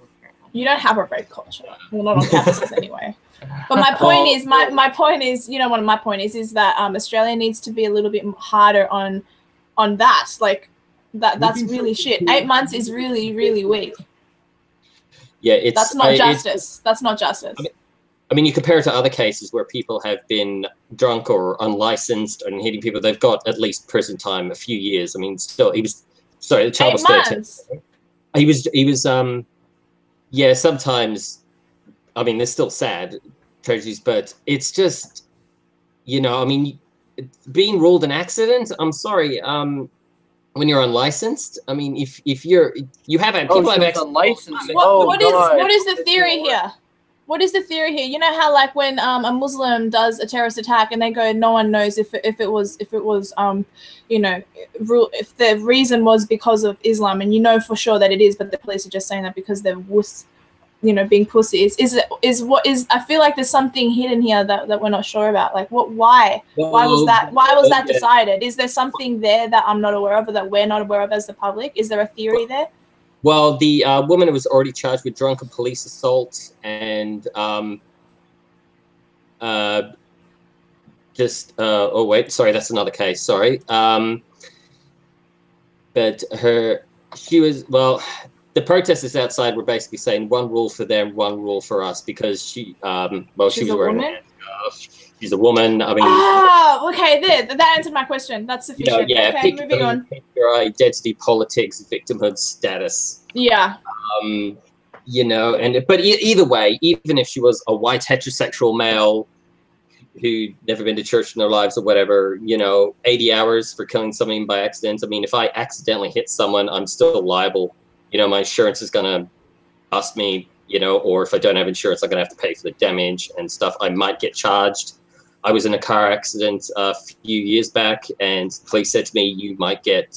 You don't have a rape culture. Well, not on campuses anyway. But my point is, my point is, you know what my point is that Australia needs to be a little bit harder on that. Like that's really shit. 8 months is really, really weak. Yeah, it's that's not justice. That's not justice. I mean, you compare it to other cases where people have been drunk or unlicensed and hitting people. They've got at least prison time, a few years. I mean, still, he was sorry. The child was 13. He was. Yeah, sometimes. I mean, they're still sad tragedies, but it's just, you know, I mean, being ruled an accident. I'm sorry. When you're unlicensed, I mean, if you have people have accidents unlicensed. What is the theory here? What is the theory here? You know how like when a Muslim does a terrorist attack and they go, no one knows if it was you know, if the reason was because of Islam, and you know for sure that it is, but the police are just saying that because they're you know, being pussies. I feel like there's something hidden here that we're not sure about. Like why was that decided? Is there something there that I'm not aware of or that we're not aware of as the public? Is there a theory there? Well, the woman was already charged with drunken police assault and oh wait, sorry, that's another case. Sorry, but the protesters outside were basically saying one rule for them, one rule for us, because she was wearing a headscarf. She's a woman. I mean, okay, that answered my question. That's sufficient. You know, yeah, okay, moving on. Pick your identity politics, victimhood status. Yeah. You know, but either way, even if she was a white heterosexual male who'd never been to church in their lives or whatever, you know, 80 hours for killing someone by accident. I mean, if I accidentally hit someone, I'm still liable. You know, my insurance is going to bust me, you know, or if I don't have insurance, I'm going to have to pay for the damage and stuff. I might get charged. I was in a car accident a few years back, and the police said to me, you might get,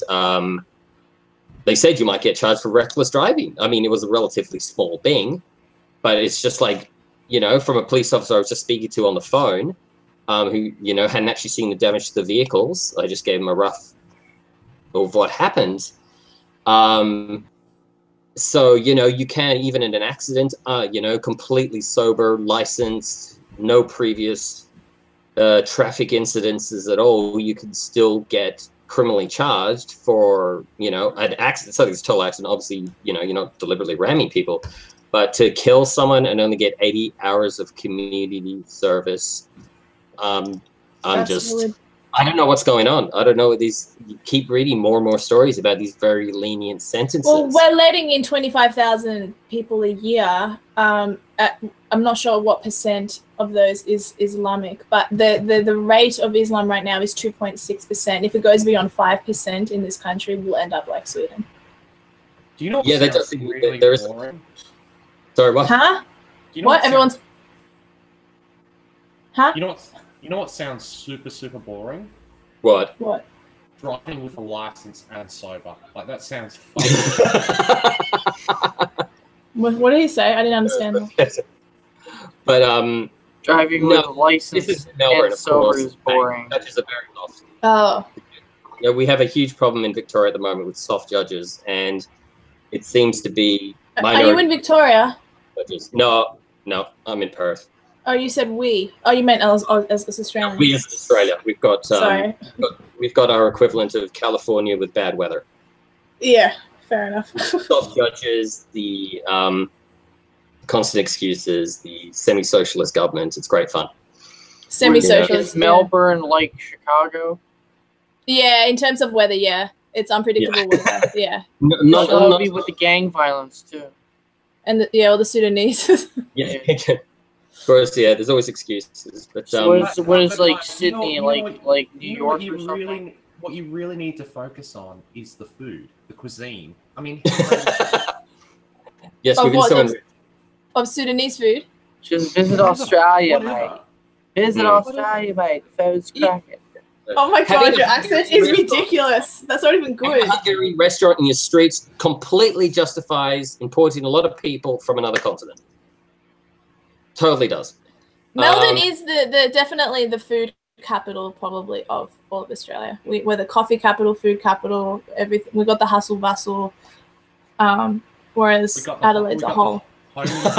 they said you might get charged for reckless driving. I mean, it was a relatively small thing, but it's just like, you know, from a police officer I was just speaking to on the phone, who, you know, hadn't actually seen the damage to the vehicles. I just gave him a rough of what happened. So, you know, you can, even in an accident, you know, completely sober, licensed, no previous traffic incidences at all, you can still get criminally charged for, you know, an accident. Something's a total accident. Obviously, you know, you're not deliberately ramming people, but to kill someone and only get 80 hours of community service, I don't know what's going on. I don't know. You keep reading more and more stories about these very lenient sentences. Well, we're letting in 25,000 people a year. I'm not sure what percent of those is Islamic, but the rate of Islam right now is 2.6%. If it goes beyond 5% in this country, we'll end up like Sweden. Do you know? Yeah, that does seem really there is. Sorry, what? Huh? Do you know what? Everyone's. Huh? You know what sounds super boring? What? What? Driving with a license and sober. Like, that sounds fun. What did he say? I didn't understand that. But driving with a license and sober is boring. Judges are very soft. Oh. You know, we have a huge problem in Victoria at the moment with soft judges, and it seems to be. Are you in Victoria? Judges. No, I'm in Perth. Oh, you said we. Oh, you meant as Australians. We as Australia. We've got we've got our equivalent of California with bad weather. Yeah, fair enough. Soft judges, the constant excuses, the semi-socialist government. It's great fun. Semi-socialist. Is Melbourne like Chicago? Yeah, in terms of weather, yeah. It's unpredictable weather, yeah. Not with the gang violence, too. And all the Sudanese. Yeah. Of course, yeah. There's always excuses, but what is like Sydney, like New York or something? What you really need to focus on is the food, the cuisine. I mean, yes, we've been someone of Sudanese food. Just visit Australia, mate. Visit Australia, mate. Food's cracking. Oh my god, your accent is ridiculous. That's not even good. A Hungarian restaurant in your streets completely justifies importing a lot of people from another continent. Totally does. Melbourne is the definitely the food capital probably of all of Australia. We're the coffee capital, food capital, everything. We got the hustle bustle, whereas Adelaide's a whole. Adelaide's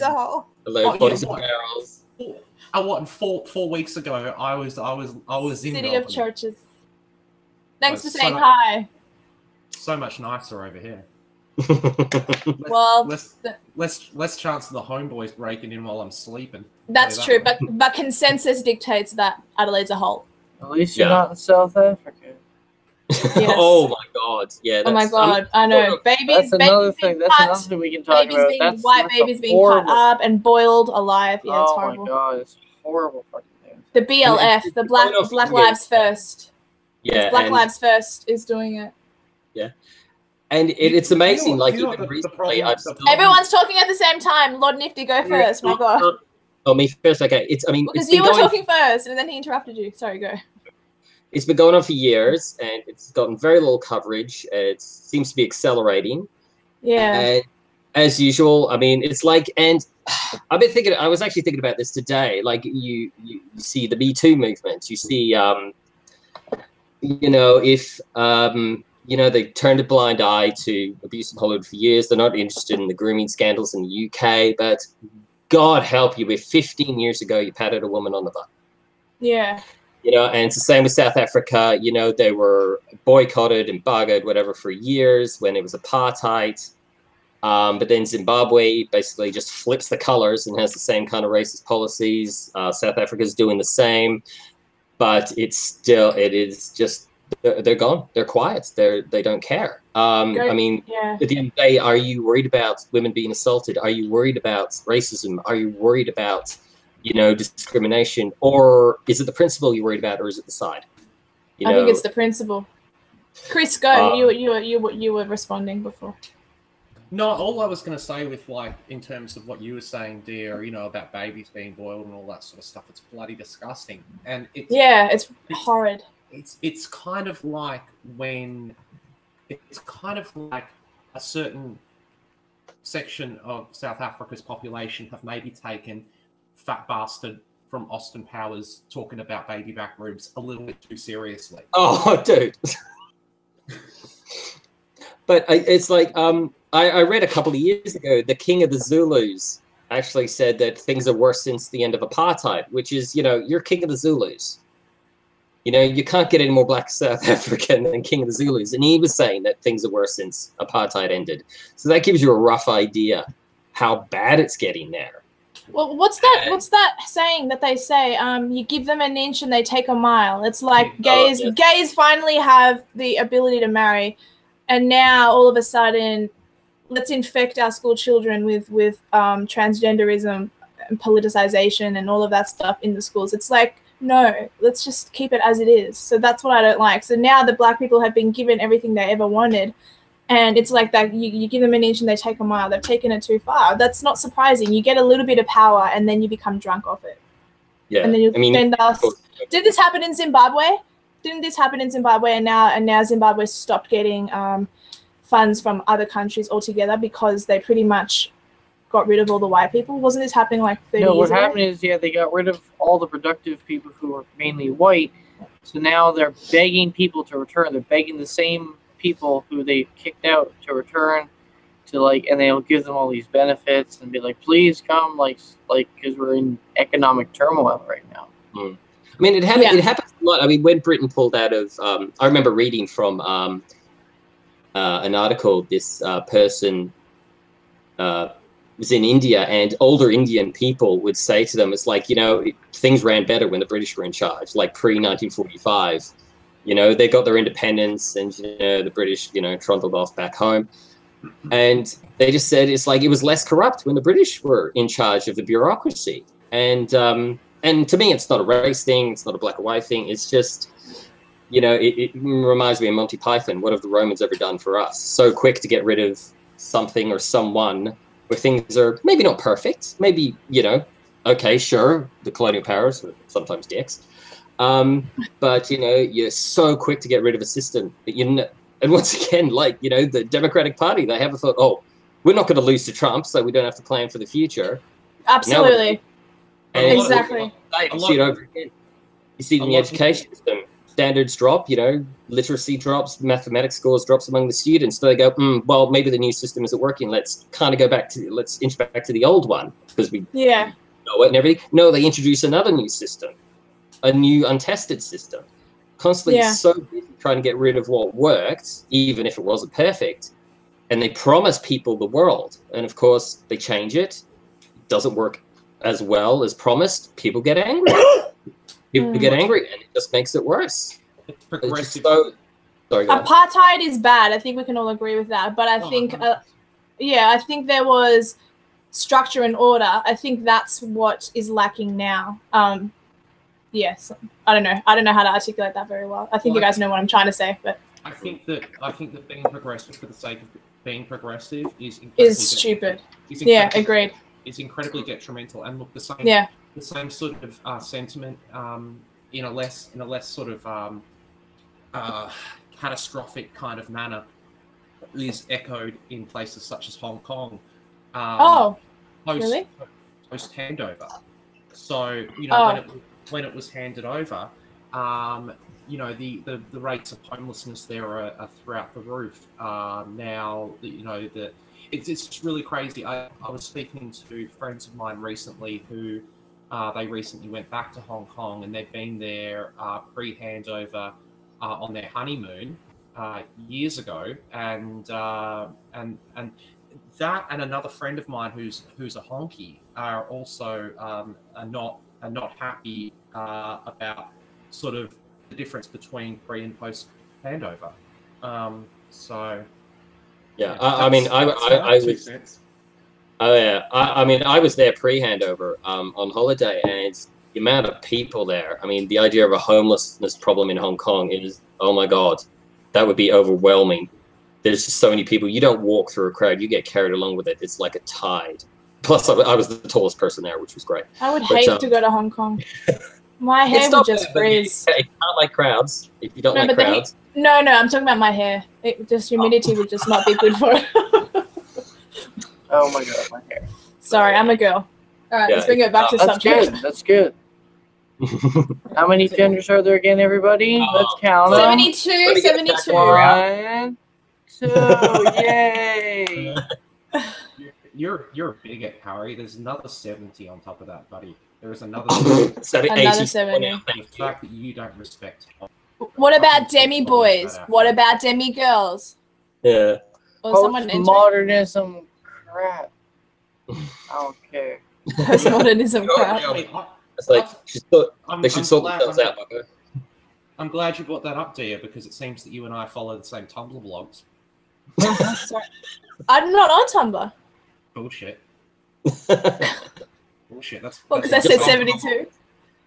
a whole. Hello, bodies and barrels. What? 4 weeks ago, I was in City Melbourne. of Churches. Thanks for so saying hi. So much nicer over here. Less chance of the homeboys breaking in while I'm sleeping. That's true, but consensus dictates that Adelaide's a whole. At least you're not in South Africa. Yes. Oh my God! Yeah. Oh my God! I know. That's another thing. That's another thing we can talk about. That's white babies being cut up and boiled alive. Yeah, it's horrible. Oh my God! It's horrible fucking thing. The BLF, the Black Lives First. Yeah. Black Lives First is doing it. Yeah. And it's amazing. Even recently, everyone's talking at the same time. Lord Nifty, go first. My God. Oh, me first. Okay. Because you were talking first, and then he interrupted you. Sorry, go. It's been going on for years, and it's gotten very little coverage. It seems to be accelerating. Yeah. And as usual, I mean, it's like, and I've been thinking. I was actually thinking about this today. Like, you see the Me Too movement. You see, if they turned a blind eye to abuse in Hollywood for years. They're not interested in the grooming scandals in the UK, but God help you if 15 years ago you patted a woman on the butt. Yeah. And it's the same with South Africa. They were boycotted, embargoed, whatever, for years when it was apartheid. But then Zimbabwe basically just flips the colors and has the same kind of racist policies. South Africa's doing the same, but it is just, they're gone. They're quiet. They don't care. I mean, at the end of the day, are you worried about women being assaulted? Are you worried about racism? Are you worried about discrimination, or is it the principle you're worried about, or is it the side? I think it's the principle. Chris, go. You were responding before. No, all I was going to say with in terms of what you were saying, dear, about babies being boiled and all that sort of stuff, it's bloody disgusting, and it's horrid. It's kind of like a certain section of South Africa's population have maybe taken fat bastard from Austin Powers talking about baby back ribs a little bit too seriously. Oh, dude. But it's like, I read a couple of years ago, the King of the Zulus actually said that things are worse since the end of apartheid, which is, you're King of the Zulus. You can't get any more black South African than King of the Zulus. And he was saying that things are worse since apartheid ended. So that gives you a rough idea how bad it's getting there. Well, what's that saying that they say? You give them an inch and they take a mile. It's like gays finally have the ability to marry, and now all of a sudden, let's infect our school children with transgenderism and politicization and all of that stuff in the schools. It's like, no, let's just keep it as it is. So that's what I don't like. So now the black people have been given everything they ever wanted. And it's like that, you give them an inch and they take a mile. They've taken it too far. That's not surprising. You get a little bit of power and then you become drunk off it. Yeah. And then did this happen in Zimbabwe? Didn't this happen in Zimbabwe? And now Zimbabwe stopped getting funds from other countries altogether because they pretty much got rid of all the white people. Wasn't this happening like 30 years ago? What happened is, they got rid of all the productive people who were mainly white. So now they're begging people to return. They're begging the same people who they kicked out to return to and they'll give them all these benefits and be like, please come, because we're in economic turmoil right now. I mean, it happens a lot. I mean, when Britain pulled out of, I remember reading from an article. This person was in India, and older Indian people would say to them, it's like, things ran better when the British were in charge, like pre-1945. They got their independence, and the British, trundled off back home, and they just said it's like it was less corrupt when the British were in charge of the bureaucracy. And to me, it's not a race thing, it's not a black or white thing. It's just, it reminds me of Monty Python. What have the Romans ever done for us? So quick to get rid of something or someone where things are maybe not perfect, maybe okay, sure, the colonial powers were sometimes dicks. But you're so quick to get rid of a system that and once again, the Democratic Party, they have a thought, oh, we're not going to lose to Trump, so we don't have to plan for the future. Absolutely. And Exactly. You see it over again. You see it in the education system. Standards drop, literacy drops, mathematics scores drops among the students. So they go, well, maybe the new system isn't working. Let's inch back to the old one because we know it and everything. No, they introduce another new system, a new untested system. Constantly so busy trying to get rid of what worked, even if it wasn't perfect. And they promise people the world. And of course, they change it. It doesn't work as well as promised. People get angry. People get angry, and it just makes it worse. It's progressive. Apartheid is bad. I think we can all agree with that. But I think, I think there was structure and order. I think that's what is lacking now. Yes, I don't know. I don't know how to articulate that very well. I think you guys know what I'm trying to say, but I think that being progressive for the sake of being progressive is stupid. Agreed. It's incredibly detrimental. And look, the same sort of sentiment in a less sort of catastrophic kind of manner is echoed in places such as Hong Kong. Really? Post handover. So when it was handed over, the rates of homelessness there are throughout the roof. Now it's just really crazy. I was speaking to friends of mine recently who they recently went back to Hong Kong, and they've been there pre-handover on their honeymoon years ago, and that and another friend of mine who's a honky are also are not happy about sort of the difference between pre and post handover. I was there pre-handover on holiday, and it's the amount of people there. I mean, the idea of a homelessness problem in Hong Kong is, oh my God, that would be overwhelming. There's just so many people. You don't walk through a crowd, you get carried along with it. It's like a tide. Plus, I was the tallest person there, which was great. I would hate to go to Hong Kong. My hair would just freeze. You can't like crowds. If you don't like crowds. No, I'm talking about my hair. Humidity would just not be good for it. Oh my God, my hair. Sorry, I'm a girl. All right, let's bring it back to subject. That's good. How many genders are there again, everybody? Let's count them. 72, 72. 1, 2, yay! You're a bigot, Harry. There's another 70 on top of that, buddy. There's another 70. Another 70. The fact that you don't respect. What about demi boys? What about demi girls? Yeah. Postmodernism crap. I don't care. Postmodernism crap. It's like they should sort themselves out. I'm glad you brought that up, Dia, because it seems that you and I follow the same Tumblr blogs. Sorry. I'm not on Tumblr. Bullshit. Bullshit. That's because I said 72.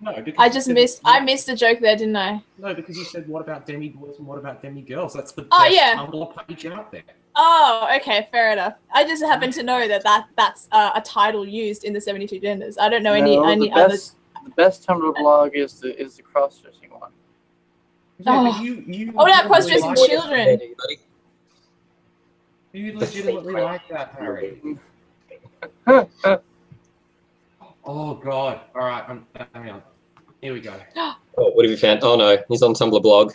No, because I missed a joke there, didn't I? No, because you said what about demi boys and what about demi girls? That's the best Tumblr page out there. Oh, okay, fair enough. I just happen to know that's a title used in the 72 genders. I don't know any others. The best Tumblr blog is the cross-dressing one. Yeah, but that cross-dressing children. You legitimately like that, Harry. Oh God! All right, hang on. Here we go. Oh, what have you found? Oh no, he's on Tumblr blog.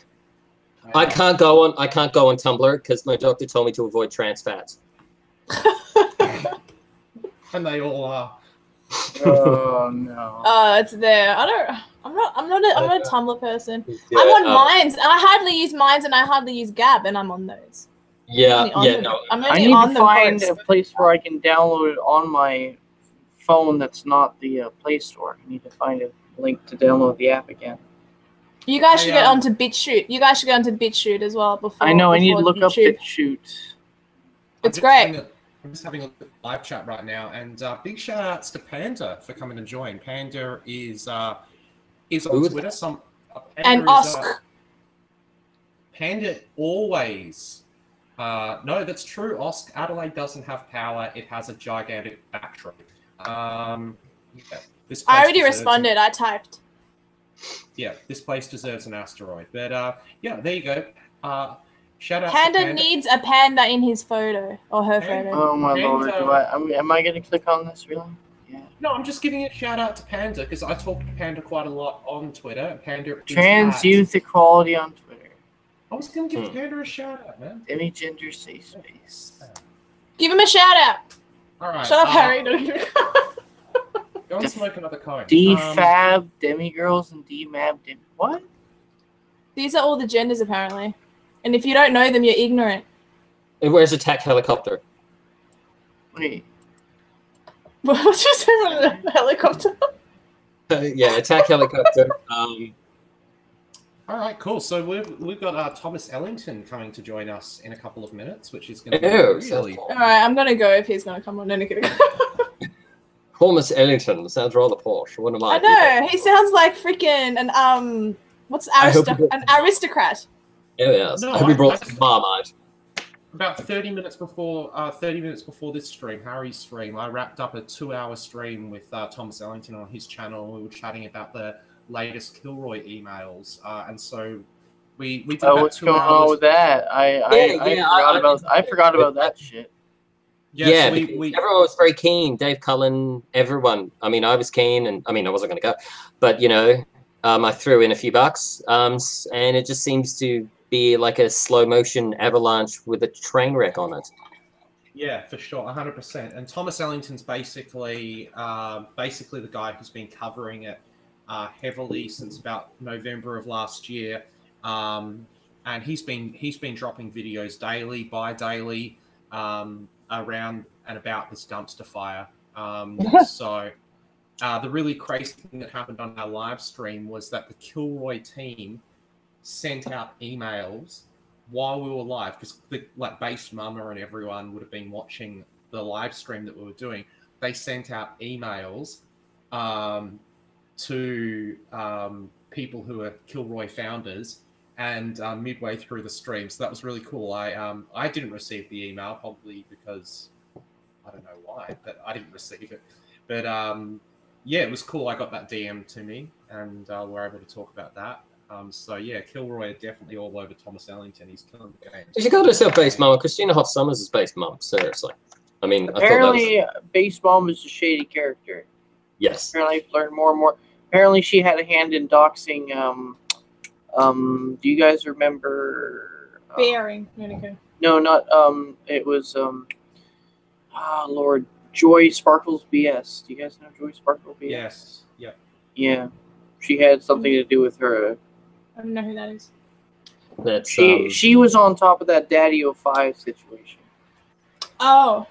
I can't go on Tumblr because my doctor told me to avoid trans fats. And they all are. Oh no. It's there. I'm not a Tumblr person. Yeah, I'm on Minds. I hardly use Minds and I hardly use Gab, and I'm on those. Yeah, I need to find a place where I can download it on my phone that's not the Play Store. I need to find a link to download the app again. You guys should get onto BitChute. You guys should get onto BitChute as well. I know. I need to look up BitChute. It's great. I'm just having a look at live chat right now, and big shout outs to Panda for coming to join. Panda is on Twitter. And Osk. Panda always. No, that's true. Osk. Adelaide doesn't have power. It has a gigantic battery. I already responded. I typed. Yeah, this place deserves an asteroid. But yeah, there you go. Shout out Panda to Panda. needs a panda in his photo or her photo. Oh my lord! Am I going to click on this really? Yeah. No, I'm just giving a shout out to Panda because I talk to Panda quite a lot on Twitter. Panda Trans youth equality on Twitter. I was gonna give Panda a shout out, man. Demigender safe space. Give him a shout out. All right. Shut up, Harry. Go and smoke another cone. D-Fab, Demigirls, and D-Mab. What? These are all the genders, apparently. And if you don't know them, you're ignorant. And where's Attack Helicopter? Wait. What's your saying on a helicopter? Yeah, Attack Helicopter. All right, cool. So we've got Thomas Ellington coming to join us in a couple of minutes, which is going to be really. All right, I'm gonna go if he's gonna come on. No, no kidding. Thomas Ellington sounds rather posh. One of my. I know he sounds like freaking an what's an aristocrat. Yeah, yes. No, I hope he brought some Marmite. About 30 minutes before this stream, Harry's stream, I wrapped up a 2-hour stream with Thomas Ellington on his channel. We were chatting about the latest Kilroy emails, and so we did about what's 2 going hours. on with that? I forgot about that shit. Yeah, so everyone was very keen. Dave Cullen, everyone. I mean, I was keen, and I mean, I wasn't going to go, but you know, I threw in a few bucks, and it just seems to be like a slow motion avalanche with a train wreck on it. Yeah, for sure, 100%. And Thomas Ellington's basically the guy who's been covering it heavily since about November of last year, and he's been dropping videos daily, bi-daily, around and about this dumpster fire. So the really crazy thing that happened on our live stream was that the Kilroy team sent out emails while we were live, because like Base Mama and everyone would have been watching the live stream that we were doing. They sent out emails to people who are Kilroy founders, and midway through the stream. So that was really cool. I didn't receive the email, probably because I don't know why, but I didn't receive it. But yeah, it was cool. I got that DM to me, and we're able to talk about that. So yeah, Kilroy are definitely all over Thomas Ellington. He's killing the game. You got herself Base Mom. Christina Hot Summers is Base Mom. Seriously, I mean, apparently, Base Mom is a shady character. Yes. Apparently, I've learned more and more. Apparently, she had a hand in doxing. Do you guys remember? Bearing. No, not. It was. Lord, Joy Sparkles BS. Do you guys know Joy Sparkles BS? Yes. Yep. Yeah, she had something to do with her. I don't know who that is. That's, she was on top of that Daddy 05 situation. Oh,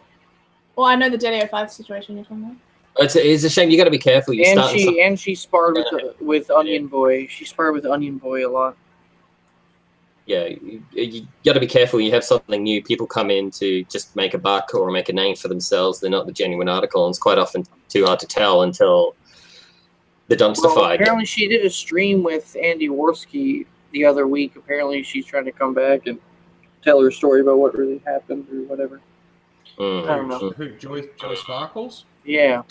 well, I know the Daddy 05 situation you're talking about. It's a shame. You got to be careful. She sparred with Onion Boy. She sparred with Onion Boy a lot. Yeah, you got to be careful. You have something new. People come in to just make a buck or make a name for themselves. They're not the genuine article, and it's quite often too hard to tell until the dumpster fire. Apparently, she did a stream with Andy Worski the other week. Apparently, she's trying to come back and tell her story about what really happened or whatever. I don't know. Who, Joy Sparkles? Yeah.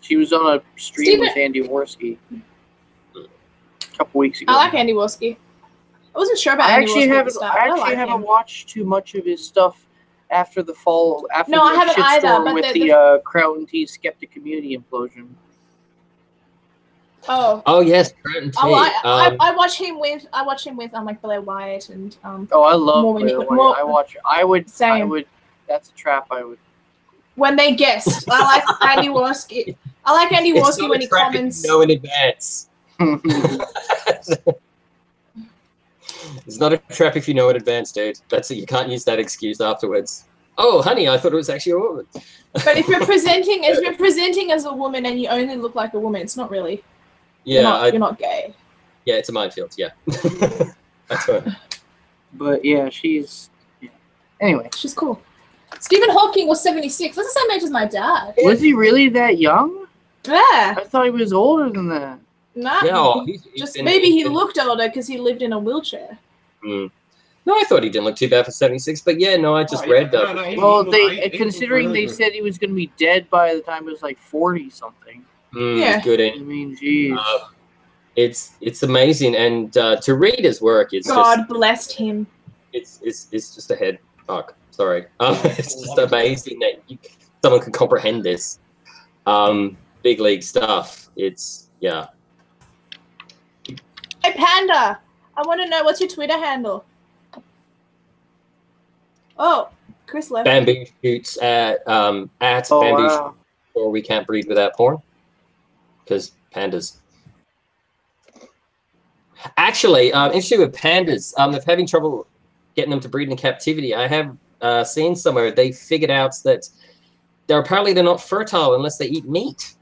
She was on a stream with Andy Worski a couple weeks ago. I like Andy Worski. I wasn't sure about Andy Worski at the start. I actually haven't watched too much of his stuff after the fall. After no, I haven't either. But with the Kraut & T Skeptic Community implosion. Oh yes, Kraut & T. Oh, I watch him with like Blair White and Oh, I love Blair White. I would. That's a trap. I would. When they guest, I like Andy Worski. I like Andy Worski when he comments. Know in advance. It's not a trap if you know in advance, dude. That's it. You can't use that excuse afterwards. Oh, honey, I thought it was actually a woman. But if you're presenting as a woman and you only look like a woman, it's not really. Yeah, you're not gay. Yeah, it's a minefield. Yeah, that's right. But yeah, she's. Yeah. Anyway, she's cool. Stephen Hawking was 76. That's the same age as my dad. Was he really that young? Yeah. I thought he was older than that. Nah. No, maybe he looked older because he lived in a wheelchair. No, I thought he didn't look too bad for 76. But yeah, no, I just read that. Well, considering they said he was going to be dead by the time it was like 40 something. Yeah. Good. I mean, geez. It's amazing, and to read his work, it's God blessed him. It's just a head fuck. Sorry, it's just amazing that someone could comprehend this. Big league stuff. It's, yeah. Hey, Panda, I want to know, what's your Twitter handle? Oh, Chris left. Bamboo shoots at bamboo wow. or we can't breed without porn. Because pandas. Actually, issue with pandas, they're having trouble getting them to breed in captivity. I have seen somewhere they figured out that they're not fertile unless they eat meat.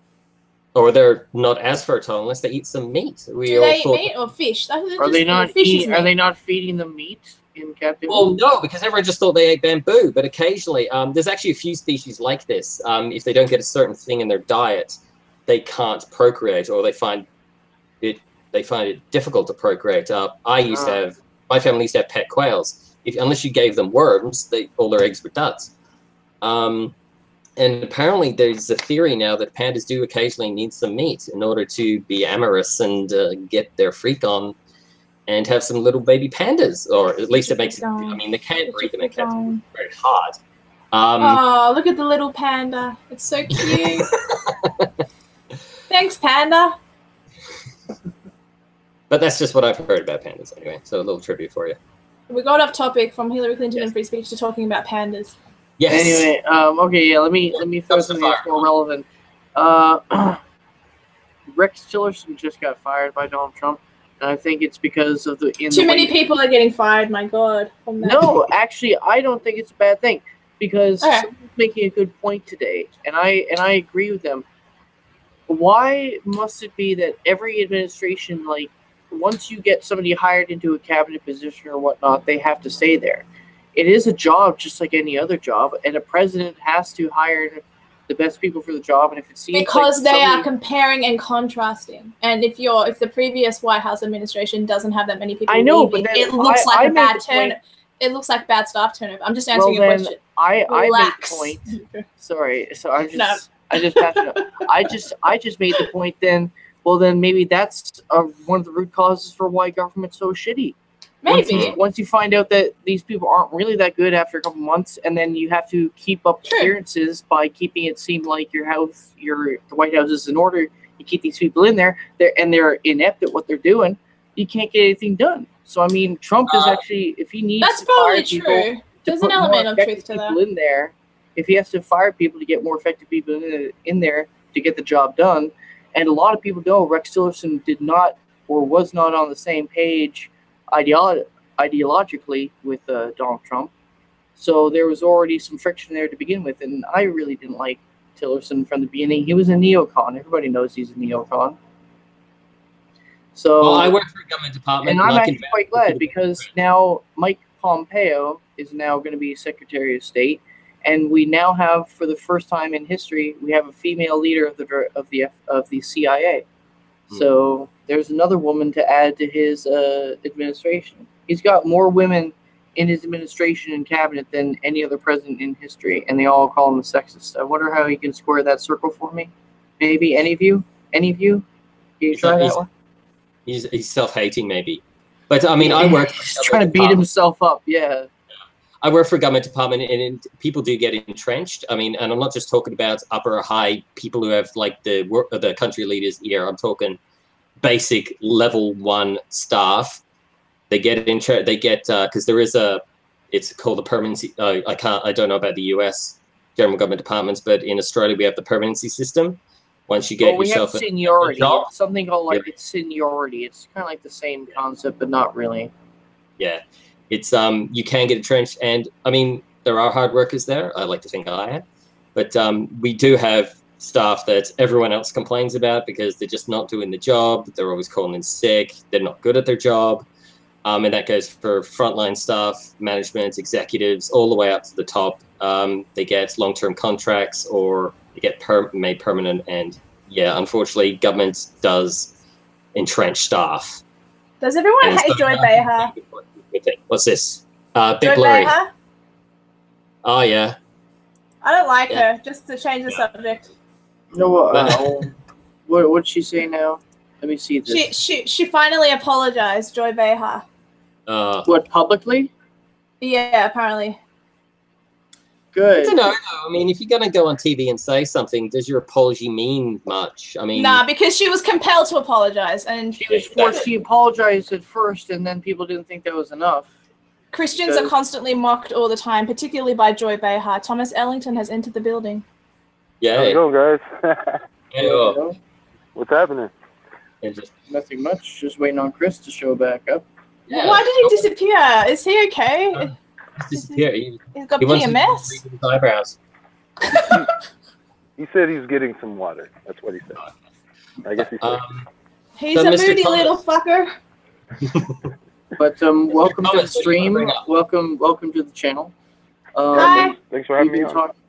Or they're not as fertile unless they eat some meat. Do they eat meat or fish? Are they not feeding them meat in captivity? Well, no, because everyone just thought they ate bamboo. But occasionally, there's actually a few species like this. If they don't get a certain thing in their diet, they can't procreate, or they find it difficult to procreate. My family used to have pet quails. Unless you gave them worms, all their eggs were duds. And apparently there's a theory now that pandas do occasionally need some meat in order to be amorous and get their freak on and have some little baby pandas, or at least it makes it, I mean, they can't breed them in captivity. It's very hard. Oh, look at the little panda. It's so cute. Thanks, Panda. But that's just what I've heard about pandas anyway, so a little tribute for you. We got off topic from Hillary Clinton and free speech to talking about pandas. Yes. Anyway, okay, yeah. Let me throw something that's more relevant. Rex Tillerson just got fired by Donald Trump, and I think it's because of too many people are getting fired. My God. From that. No, actually, I don't think it's a bad thing because someone's making a good point today, and I agree with them. Why must it be that every administration, like, once you get somebody hired into a cabinet position or whatnot, they have to stay there? It is a job just like any other job, and a president has to hire the best people for the job. And if it seems because they are comparing and contrasting, and if the previous White House administration doesn't have that many people, I know, leaving, but it looks like a bad turn. It looks like bad staff turnover. I'm just answering your question. I made the point. Sorry, so I'm just No. I just passed it up. I just made the point. Then, well, then maybe that's one of the root causes for why government's so shitty. Maybe. Once you find out that these people aren't really that good after a couple months, and then you have to keep up appearances by keeping it seem like the White House is in order. You keep these people in there, they're inept at what they're doing. You can't get anything done. So I mean, Trump is actually, if he needs that's to probably fire people, true. There's an element of truth to that. In there, if he has to fire people to get more effective people in there to get the job done, and a lot of people know Rex Tillerson did not or was not on the same page ideologically with Donald Trump. So there was already some friction there to begin with, and I really didn't like Tillerson from the beginning. He was a neocon. Everybody knows he's a neocon. So I work for a government department. And I'm actually quite glad because now Mike Pompeo is now going to be Secretary of State, and we now have, for the first time in history, we have a female leader of the CIA. So there's another woman to add to his administration. He's got more women in his administration and cabinet than any other president in history, and they all call him a sexist. I wonder how he can square that circle for me. Maybe any of you? Can you try that one? He's self-hating, maybe. But I mean, I work. He's trying to beat himself up. Yeah. I work for a government department, and people do get entrenched. I mean, and I'm not just talking about upper or high people who have like the country leaders ear. I'm talking basic level 1 staff. They get because there is it's called the permanency. I don't know about the US general government departments, but in Australia we have the permanency system. Once you get yourself have seniority. It's something called it's seniority. It's kind of like the same concept, but not really. Yeah. It's you can get entrenched, and I mean there are hard workers there. I like to think I am, but we do have staff that everyone else complains about because they're just not doing the job. They're always calling in sick. They're not good at their job, and that goes for frontline staff, management, executives, all the way up to the top. They get long-term contracts or they get made permanent, and yeah, unfortunately, government does entrench staff. Does everyone hate Joy Behar? What's this? Joy Bit blurry. Behar? Oh yeah. I don't like her. Just to change the subject. No, what'd she say now? Let me see this. She finally apologized, Joy Behar. What, publicly? Yeah, apparently. Good. I don't know. I mean, if you're going to go on TV and say something, does your apology mean much? I mean, Nah, because she was compelled to apologize, and She was forced to apologize at first, and then people didn't think that was enough. Christians are constantly mocked all the time, particularly by Joy Behar. Thomas Ellington has entered the building. yeah. How's it going, guys? Hey, oh. What's happening? Nothing much. Just waiting on Chris to show back up. Yeah. Why did he disappear? Is he okay? He's disappeared. He's got He wants PMS. to his eyebrows. He said he's getting some water. That's what he said. I guess he's He's So a Mr. moody Thomas- little fucker. But welcome to the Thomas, what do you stream. wanna bring up? Welcome to the channel. Hi. Thanks for having We've me been on. talking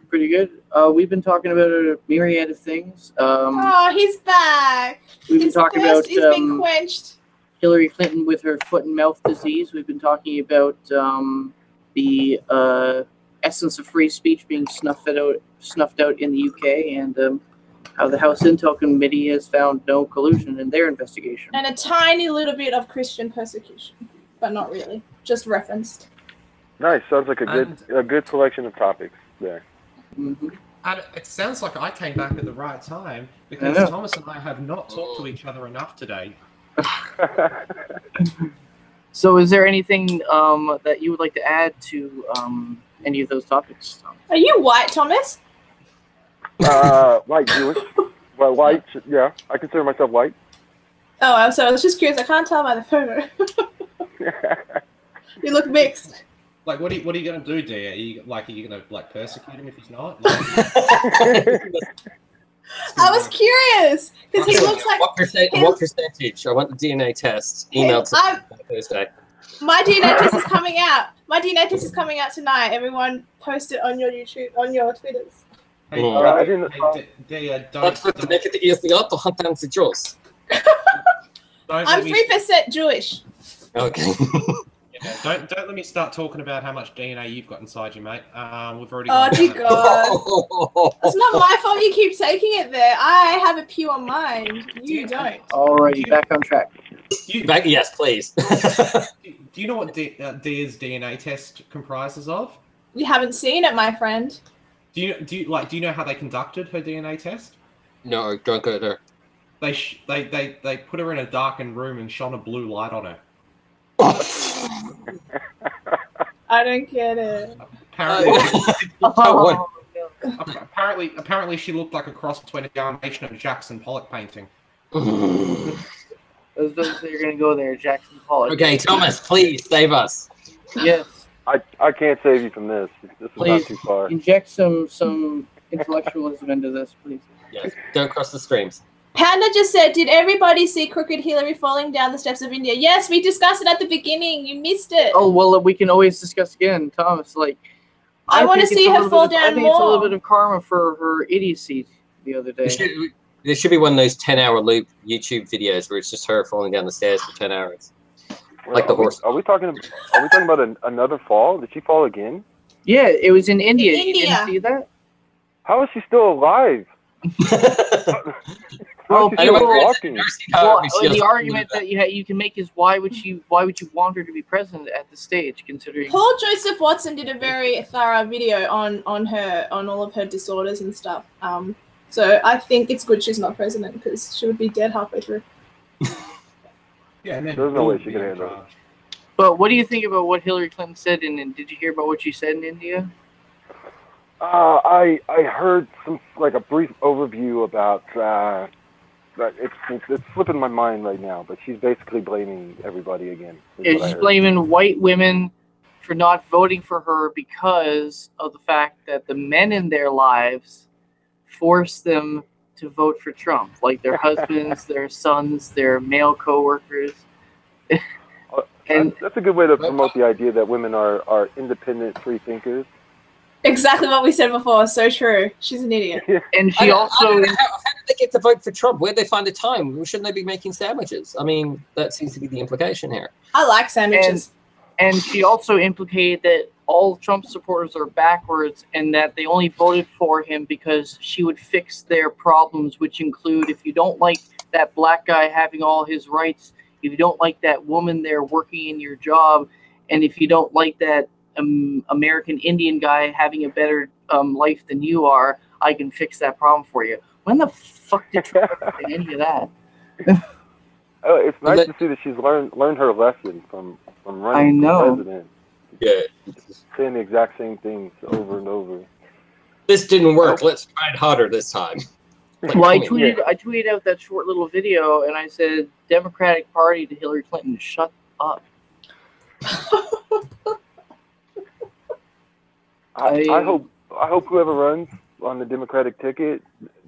pretty good. We've been talking about a myriad of things. Oh, he's back. We've been His talking thirst about is being quenched. Hillary Clinton with her foot and mouth disease. We've been talking about the essence of free speech being snuffed out in the UK, and how the House Intel Committee has found no collusion in their investigation. And a tiny little bit of Christian persecution, but not really. Just referenced. Nice. Sounds like a good selection of topics there. Mm-hmm. And it sounds like I came back at the right time because Thomas and I have not talked to each other enough today. So is there anything that you would like to add to any of those topics, Tom? Are you white, Thomas? White Jewish. Well, white, yeah. I consider myself white. Oh, so I was just curious. I can't tell by the photo. You look mixed. Like, what are you going to do, dear? Are you going to persecute him if he's not? I was curious because he looks like what percentage? I want the DNA test. Email to Thursday. my DNA test is coming out. My DNA test is coming out tonight. Everyone post it on your YouTube, on your Twitters. Hey, I didn't. dear, That's don't to make it easy up to hunt down the Joes. I'm 3% Jewish. Okay. don't let me start talking about how much DNA you've got inside you, mate. We've already. Oh, gone dear down God. It's not my fault you keep taking it there. I have a pure mind. You don't. Alrighty, back on track. Yes, please. Do you know what Dia's DNA test comprises of? You haven't seen it, my friend. Do you know how they conducted her DNA test? No, don't go there. They put her in a darkened room and shone a blue light on her. I don't get it. Apparently she looked like a cross between a Dalmatian and a Jackson Pollock painting. Those that you're gonna go there, Jackson Pollock. Okay, Thomas, please save us. Yes. I can't save you from this. This is not too far. Inject some intellectualism into this, please. Yes, don't cross the streams. Panda just said, did everybody see Crooked Hillary falling down the steps of India? Yes, we discussed it at the beginning. You missed it. Oh, well, we can always discuss again, Thomas. Like, I want to think see it's a her little fall bit of- down I think it's a little more. bit of karma for her idiocy the other day. There should be one of those 10-hour loop YouTube videos where it's just her falling down the stairs for 10 hours. Like the horse. Are we talking about another fall? Did she fall again? Yeah, it was in India. In You didn't India. see that? How is she still alive? Well, How is she still walking? Well, the argument that you can make is why would you want her to be present at the stage, considering Paul Joseph Watson did a very thorough video on all of her disorders and stuff. So I think it's good she's not president because she would be dead halfway through. Yeah, and then There's no way Bill she would could be in handle it. charge. But what do you think about what Hillary Clinton said? And did you hear about what she said in India? I heard a brief overview about it's slipping my mind right now, but she's basically blaming everybody again. is Yeah, what I she's heard. blaming white women for not voting for her because of the fact that the men in their lives forced them to vote for Trump, like their husbands, their sons, their male coworkers. And That's a good way to promote the idea that women are independent, free thinkers. Exactly what we said before. So true. She's an idiot. and I she don't- also I don't know, how did they get to vote for Trump? Where'd they find the time? Shouldn't they be making sandwiches? I mean, that seems to be the implication here. I like sandwiches. And she also implicated that all Trump supporters are backwards and that they only voted for him because she would fix their problems, which include if you don't like that black guy having all his rights, if you don't like that woman there working in your job, and if you don't like that American Indian guy having a better life than you are. I can fix that problem for you. When the fuck did Trump ever say any of that? It's nice to see that she's learned her lesson from running for president. Yeah. Saying the exact same things over and over. This didn't work. Let's try it harder this time. Like, well, I tweeted out that short little video, and I said, Democratic Party to Hillary Clinton, shut up. I hope whoever runs on the Democratic ticket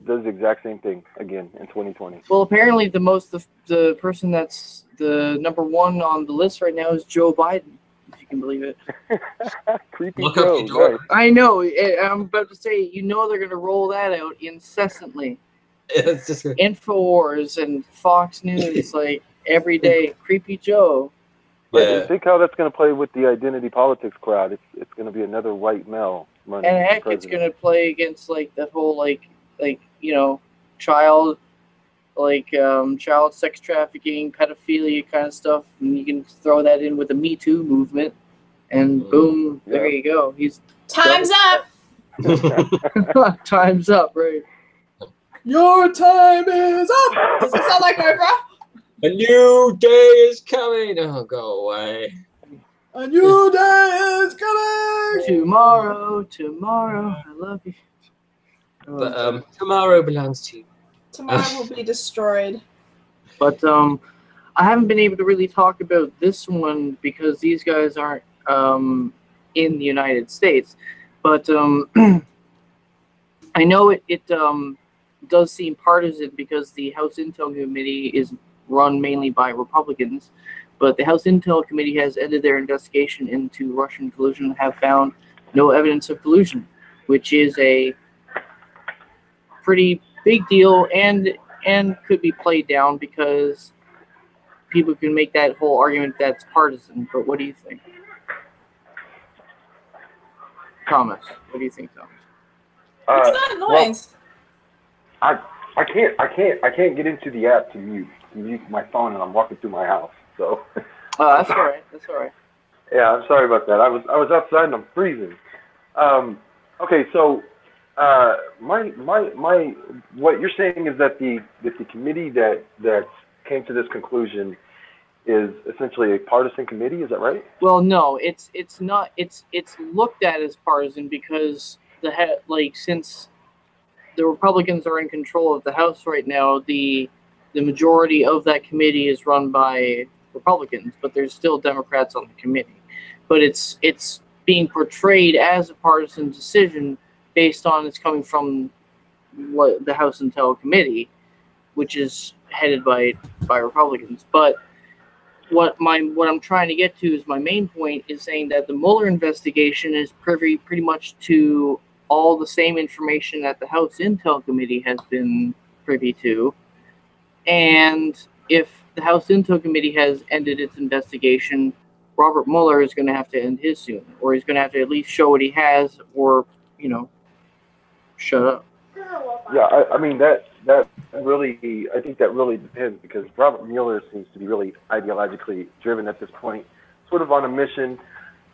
does the exact same thing again in 2020. Well, apparently the person that's the number one on the list right now is Joe Biden, if you can believe it. Creepy Look Joe. up your door. I know. I'm about to say, they're going to roll that out incessantly. It's just InfoWars and Fox News, like every day. Creepy Joe. And think how that's going to play with the identity politics crowd. It's going to be another white male running. And heck, it's going to play against like that whole child sex trafficking, pedophilia kind of stuff. And you can throw that in with the Me Too movement, and boom, there you go. Time's up. Time's up, right? Your time is up. Does it sound like Oprah? A new day is coming. Oh, go away. A new day is coming. Tomorrow, I love you. But tomorrow belongs to you. Tomorrow will be destroyed. But I haven't been able to really talk about this one because these guys aren't in the United States. But I know it does seem partisan because the House Intel Committee is run mainly by Republicans, but the House Intel Committee has ended their investigation into Russian collusion and have found no evidence of collusion, which is a pretty big deal and could be played down because people can make that whole argument that's partisan. But what do you think, Thomas? What do you think, Thomas? What's that noise? Well, I can't get into the app to mute my phone, and I'm walking through my house. So. Oh, that's all right. That's all right. Yeah, I'm sorry about that. I was outside and I'm freezing. Okay, so what you're saying is that the committee that came to this conclusion is essentially a partisan committee. Is that right? Well, no, it's not. It's looked at as partisan because since the Republicans are in control of the House right now, the majority of that committee is run by Republicans, but there's still Democrats on the committee. But it's being portrayed as a partisan decision based on it's coming from the House Intel Committee, which is headed by Republicans. But what I'm trying to get to is my main point is saying that the Mueller investigation is privy pretty much to all the same information that the House Intel Committee has been privy to. And if the House Intel Committee has ended its investigation, Robert Mueller is going to have to end his soon, or he's going to have to at least show what he has, or shut up. Yeah, I mean that really, I think that really depends because Robert Mueller seems to be really ideologically driven at this point, sort of on a mission.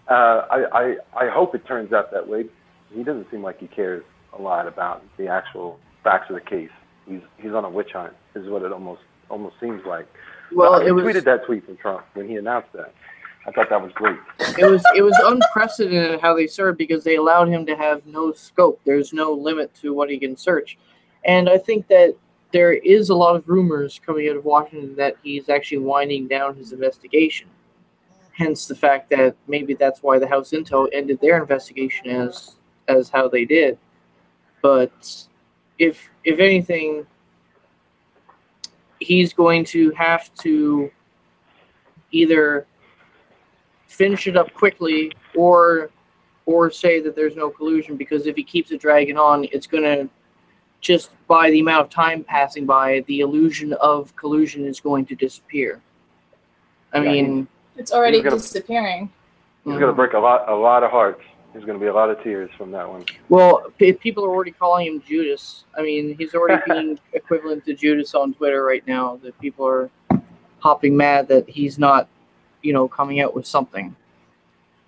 I hope it turns out that way. He doesn't seem like he cares a lot about the actual facts of the case. He's on a witch hunt, is what it almost seems like. Well, he tweeted that tweet from Trump when he announced that. I thought that was great. It was unprecedented how they served because they allowed him to have no scope. There's no limit to what he can search. And I think that there is a lot of rumors coming out of Washington that he's actually winding down his investigation. Hence the fact that maybe that's why the House Intel ended their investigation as how they did. But if anything, he's going to have to either finish it up quickly or say that there's no collusion, because if he keeps it dragging on, it's going to just, by the amount of time passing by, the illusion of collusion is going to disappear. I mean, it's already disappearing. He's going to break a lot of hearts. There's going to be a lot of tears from that one. Well, people are already calling him Judas. I mean, he's already being equivalent to Judas on Twitter right now. That people are hopping mad that he's not, coming out with something.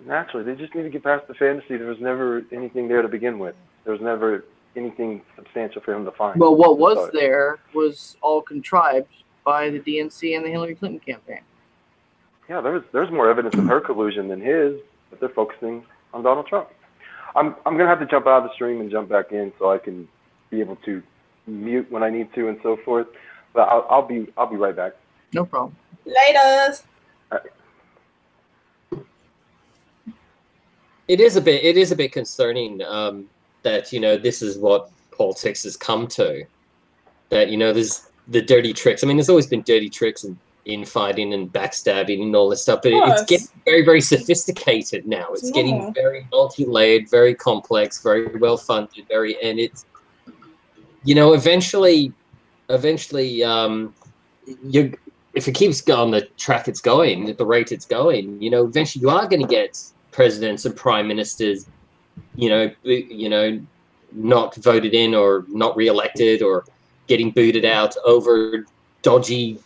naturally. They just need to get past the fantasy. There was never anything there to begin with. There was never anything substantial for him to find. Well, what was there was all contrived by the DNC and the Hillary Clinton campaign. Yeah, there's more evidence of her collusion than his, but they're focusing on Donald Trump. I'm gonna have to jump out of the stream and jump back in so I can be able to mute when I need to and so forth. But I'll be right back. No problem. Laters. All right. It is a bit concerning that, you know, this is what politics has come to. That, you know, there's the dirty tricks. I mean, there's always been dirty tricks and infighting and backstabbing and all this stuff, but it's getting very, very sophisticated now. It's getting very multi-layered, very complex, very well funded, and it's, you know, eventually, if it keeps going the track it's going, at the rate it's going, you know, eventually you are going to get presidents and prime ministers, you know, not voted in or not re-elected or getting booted out over dodgy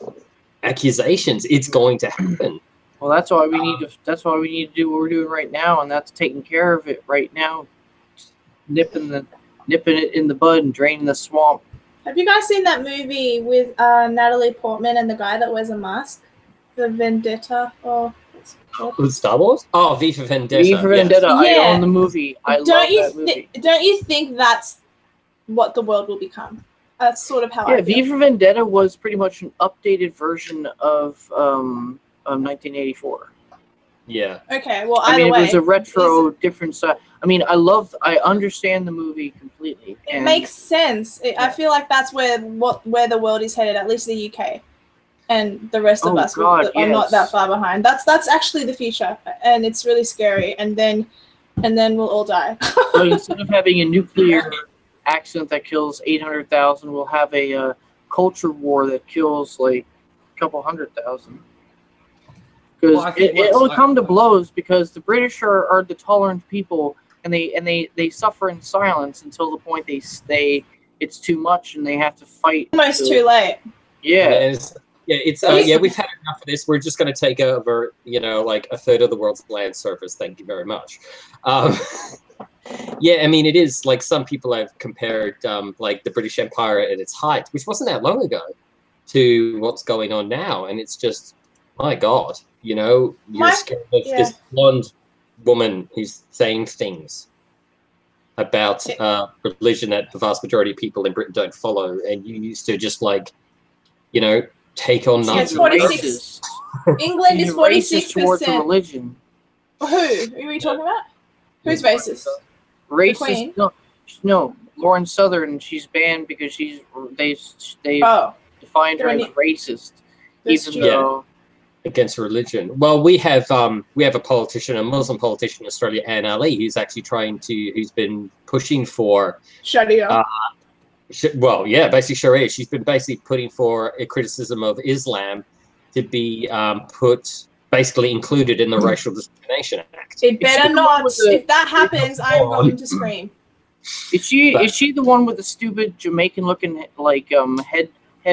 accusations. It's going to happen. Well, that's why we need to. That's why we need to do what we're doing right now, and that's taking care of it right now, nipping it in the bud and draining the swamp. Have you guys seen that movie with Natalie Portman and the guy that wears a mask? The Vendetta, or what's it called? Star Wars? Oh, V for Vendetta. V for Vendetta. Yes. I own the movie. I love that movie. Don't you think that's what the world will become? That's sort of how I feel. V for Vendetta was pretty much an updated version of 1984. Yeah. Okay, well, I mean, either way, it was a retro, different side. I mean, I understand the movie completely. It makes sense. I feel like that's where the world is headed, at least the UK, and the rest of us are not that far behind. That's actually the future, and it's really scary. And then we'll all die. So instead of having a nuclear accident that kills 800,000, we'll have a culture war that kills like a couple 100,000. Because it'll come to blows, because the British are the tolerant people, and they suffer in silence until the point it's too much and they have to fight. Almost too late. Yeah. We've had enough of this. We're just going to take over, you know, like a third of the world's land surface. Thank you very much. Yeah, I mean, it is like some people have compared like the British Empire at its height, which wasn't that long ago, to what's going on now, and it's just, my God, you know, you're scared of this blonde woman who's saying things about religion that the vast majority of people in Britain don't follow, and you used to just like, you know, take on Nazis. 46. England is 46% towards the religion. Who are we talking about? Who's racist? Racist? No. Lauren Southern. She's banned because they defined her as racist, even though against religion. Well, we have a politician, a Muslim politician in Australia, Anne Ali, who's been pushing for Sharia. Basically Sharia. She's been basically putting for a criticism of Islam to be basically included in the Racial Discrimination Act. It better not. If that happens, I'm going to scream. Is she the one with the stupid Jamaican-looking like head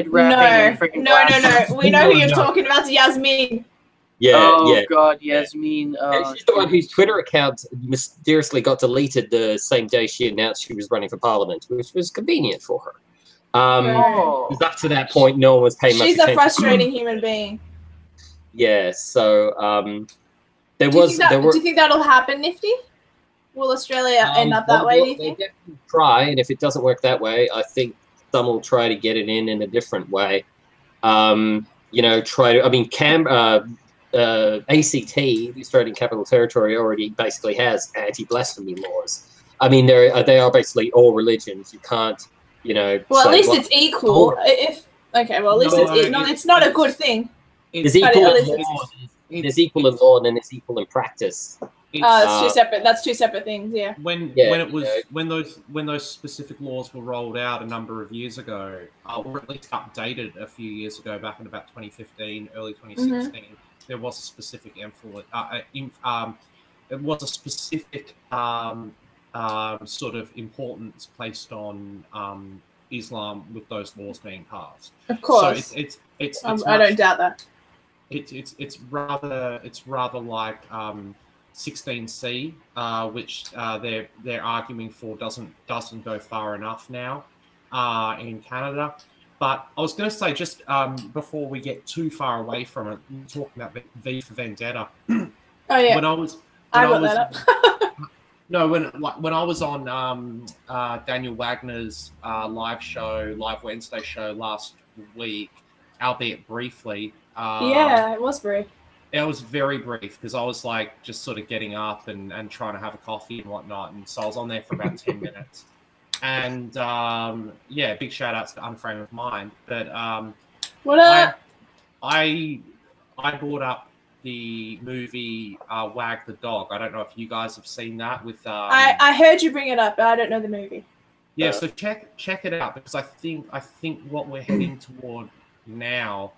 wrapping? No. We know who you're talking about. It's Yasmin. Yeah. God, Yasmin. She's the one whose Twitter account mysteriously got deleted the same day she announced she was running for Parliament, which was convenient for her. Because up to that point, no one was paying much attention. She's a frustrating human being. Yeah, so do you think that'll happen, Nifty? Will Australia end up that way, do you think? They definitely try, and if it doesn't work that way, I think some will try to get it in a different way. ACT, the Australian Capital Territory, already basically has anti-blasphemy laws. I mean, they are basically all religions. You can't, you know. Well, at least it's equal. It's not a good thing. There's equal in law, and then there's equal in practice. That's two separate. That's two separate things. Yeah. When those specific laws were rolled out a number of years ago, or at least updated a few years ago, back in about 2015, early 2016, there was a specific it was a specific sort of importance placed on Islam with those laws being passed. Of course. So I don't doubt that. It's rather like 16C, which they're arguing for doesn't go far enough now in Canada. But I was going to say, just before we get too far away from it, talking about V for Vendetta. Oh yeah. When I was that up. No, when I was on Daniel Wagner's live Wednesday show last week, albeit briefly. Yeah, it was brief. It was very brief because I was like just sort of getting up and trying to have a coffee and whatnot, and so I was on there for about 10 minutes. And yeah, big shout outs to Unframed Mind. But what up? I brought up the movie Wag the Dog. I don't know if you guys have seen that with I heard you bring it up, but I don't know the movie. Yeah, so check it out, because I think what we're heading toward now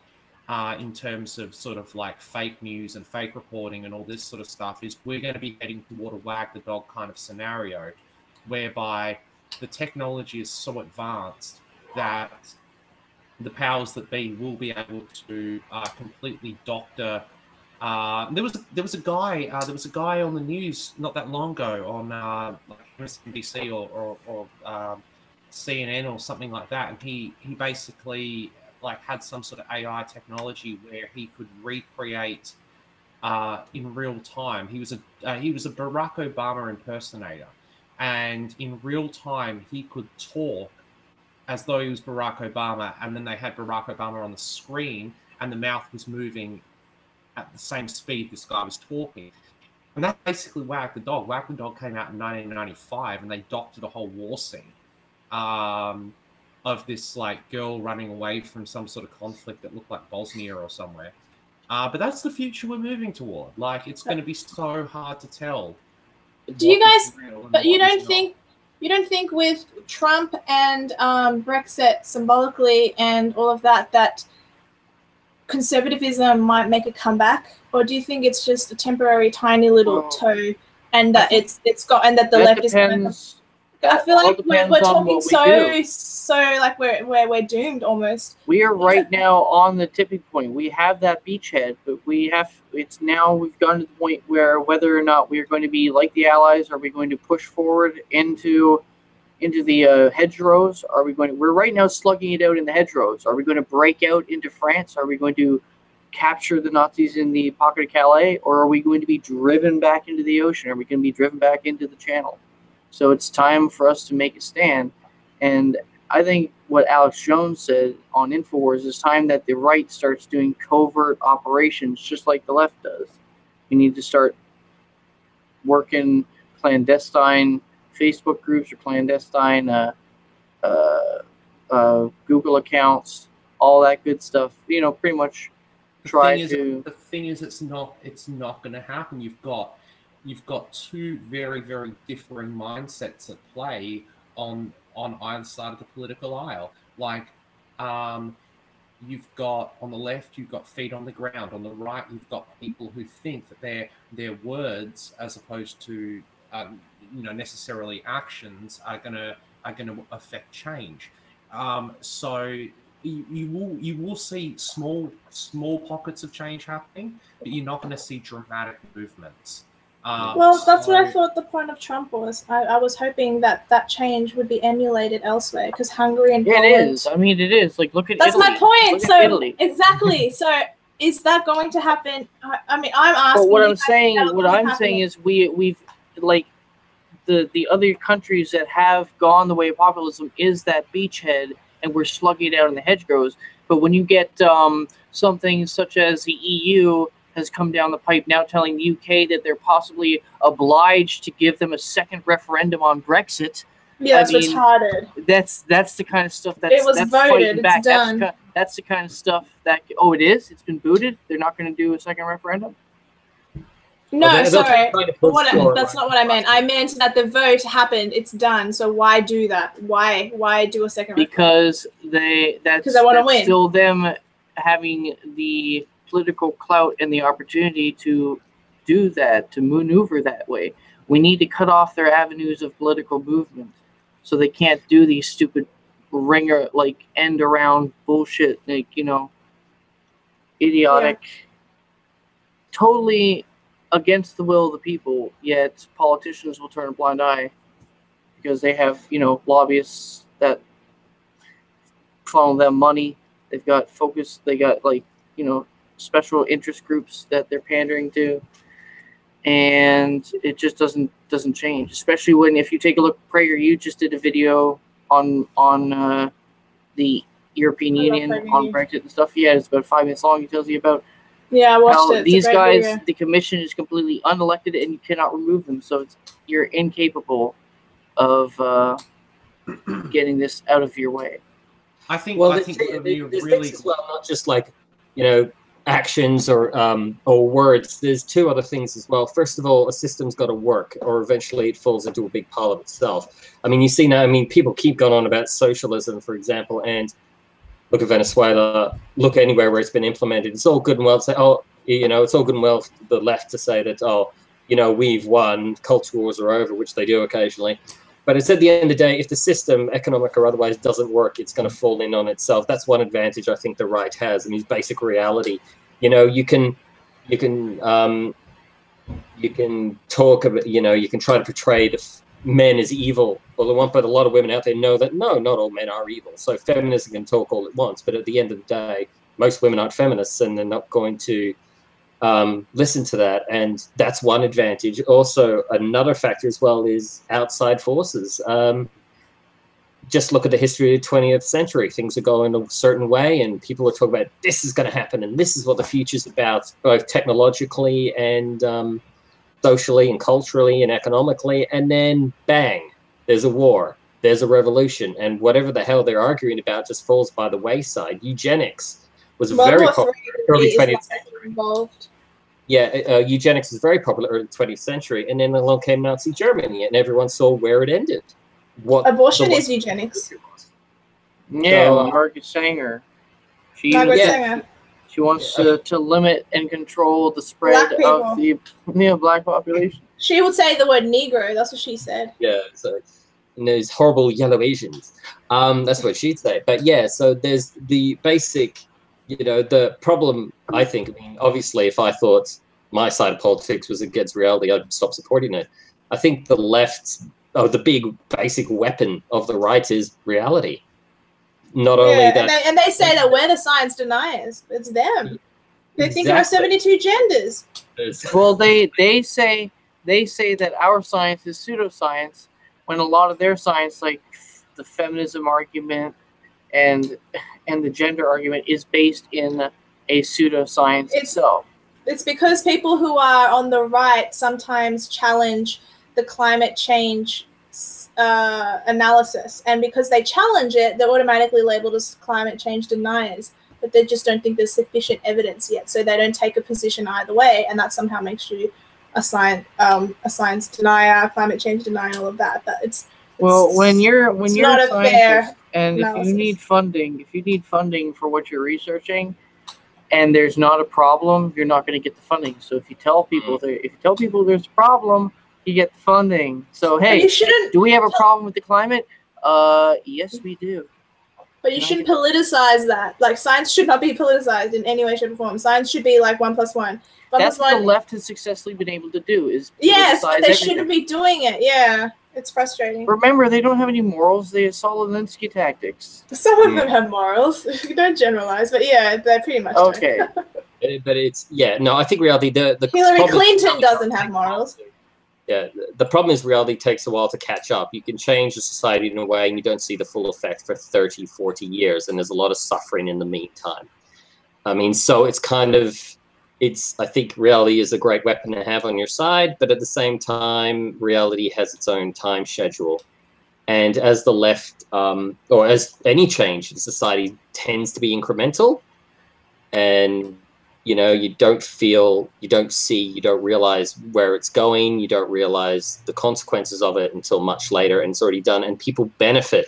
in terms of sort of like fake news and fake reporting and all this sort of stuff is we're going to be heading toward a Wag the Dog kind of scenario whereby the technology is so advanced that the powers that be will be able to completely doctor. There was a guy on the news not that long ago on like MSNBC or CNN or something like that, and he basically like had some sort of AI technology where he could recreate in real time. He was a Barack Obama impersonator, and in real time he could talk as though he was Barack Obama, and then they had Barack Obama on the screen, and the mouth was moving at the same speed this guy was talking. And that's basically Wag the Dog. Wag the Dog came out in 1995, and they doctored a whole war scene of this like girl running away from some sort of conflict that looked like Bosnia or somewhere. But that's the future we're moving toward. Like, it's going to be so hard to tell. Do you guys? But you don't think with Trump and Brexit symbolically and all of that conservatism might make a comeback, or do you think it's just a temporary, tiny little toe, and that it's got, and that the left is? I feel like we're talking so like we're doomed almost. We are right now on the tipping point. We have that beachhead, but we've gotten to the point where whether or not we are going to be like the Allies, are we going to push forward into the hedgerows? We're right now slugging it out in the hedgerows. Are we going to break out into France? Are we going to capture the Nazis in the pocket of Calais, or are we going to be driven back into the ocean? Are we going to be driven back into the Channel? So it's time for us to make a stand. And I think what Alex Jones said on InfoWars is time that the right starts doing covert operations just like the left does. We need to start working clandestine Facebook groups or clandestine Google accounts, all that good stuff. You know, pretty much try to. The thing is, it's not going to happen. You've got two very, very differing mindsets at play on either side of the political aisle. Like, you've got on the left, you've got feet on the ground. On the right, you've got people who think that their words, as opposed to necessarily actions, are gonna affect change. So you will see small pockets of change happening, but you're not going to see dramatic movements. Well, that's what I thought the point of Trump was. I was hoping that change would be emulated elsewhere, because Hungary and Poland. It is. I mean, it is. Like, look at That's Italy. my point. Look So at Italy. Exactly. So is that going to happen? I mean, I'm asking. But what I'm saying is we've like the other countries that have gone the way of populism is that beachhead, and we're slugging it out in the hedgerows. But when you get something such as the EU has come down the pipe now telling the UK that they're possibly obliged to give them a second referendum on Brexit. Yeah, that's retarded. That's the kind of stuff that's it was that's voted. back. It's done. That's the kind of stuff that it is. It's been booted. They're not going to do a second referendum. No, sorry. That's not what I meant. I meant that the vote happened. It's done. So why do that? Why do a second referendum? Because I want to win. Still them having the political clout and the opportunity to do that, to maneuver that way. We need to cut off their avenues of political movement, so they can't do these stupid ringer, like, end around bullshit, like, idiotic, totally against the will of the people, yet politicians will turn a blind eye because they have, lobbyists that funnel them money. They've got focus. They got special interest groups that they're pandering to, and it just doesn't change. Especially if you take a look, PragerU just did a video on the European Union, on Brexit and stuff. Yeah, it's about 5 minutes long. It tells you about I watched it. These guys, video. The commission is completely unelected, and you cannot remove them. So you're incapable of getting this out of your way. I think there's things as well, not just actions or words. There's two other things as well. First of all, a system's got to work, or eventually it falls into a big pile of itself. I mean, you see now. I mean, people keep going on about socialism, for example, and look at Venezuela. Look anywhere where it's been implemented. It's all good and well to say, it's all good and well for the left to say that, we've won, culture wars are over, which they do occasionally. But it's at the end of the day, if the system, economic or otherwise, doesn't work, it's going to fall in on itself. That's one advantage I think the right has, and it's basic reality. You can talk about, you can try to portray the men as evil. But a lot of women out there know that no, not all men are evil. So feminism can talk all at once, but at the end of the day, most women aren't feminists, and they're not going to listen to that, and that's one advantage. Also, another factor as well is outside forces. Just look at the history of the 20th century. Things are going a certain way, and people are talking about this is going to happen, and this is what the future's about, both technologically and socially and culturally and economically. And then, bang, there's a war, there's a revolution, and whatever the hell they're arguing about just falls by the wayside. Eugenics was very popular early 20th century. Involved. Yeah, eugenics was very popular early 20th century, and then along came Nazi Germany, and everyone saw where it ended. Abortion is eugenics. Yeah, so, Margaret Sanger. She wants to limit and control the spread of the black population. She would say the word Negro. That's what she said. Yeah, so those horrible yellow Asians. That's what she'd say. But yeah, so there's the basic. The problem, I think, obviously, if I thought my side of politics was against reality, I'd stop supporting it. I think the left's, the big basic weapon of the right is reality. Not only that. And they say that we're the science deniers. It's them. They think there are 72 genders. Well, they say that our science is pseudoscience, when a lot of their science, like the feminism argument and the gender argument, is based in a pseudoscience itself. It's because people who are on the right sometimes challenge the climate change analysis, and because they challenge it, they're automatically labeled as climate change deniers, but they just don't think there's sufficient evidence yet, so they don't take a position either way, and that somehow makes you a science denier, climate change denier, all of that. When you're not a fair and analysis. If you need funding for what you're researching, and there's not a problem, you're not going to get the funding. So if you tell people there's a problem, you get the funding. So hey, do we have a problem with the climate? Yes, we do. But you shouldn't politicize that. Like, science should not be politicized in any way, shape, or form. Science should be like 1 + 1. That's what the left has successfully been able to do. Yes, but they shouldn't be doing it. Yeah. It's frustrating. Remember, they don't have any morals. They have Solinsky tactics. Some of them have morals. You don't generalize, but yeah, they pretty much okay. But it's I think reality. The Hillary Clinton doesn't have morals. Yeah, the problem is reality takes a while to catch up. You can change a society in a way, and you don't see the full effect for 30, 40 years, and there's a lot of suffering in the meantime. I mean, so it's kind of. I think reality is a great weapon to have on your side, but at the same time, reality has its own time schedule. And as the left, or as any change in society tends to be incremental, and, you don't feel, you don't see, you don't realize where it's going, you don't realize the consequences of it until much later, and it's already done. And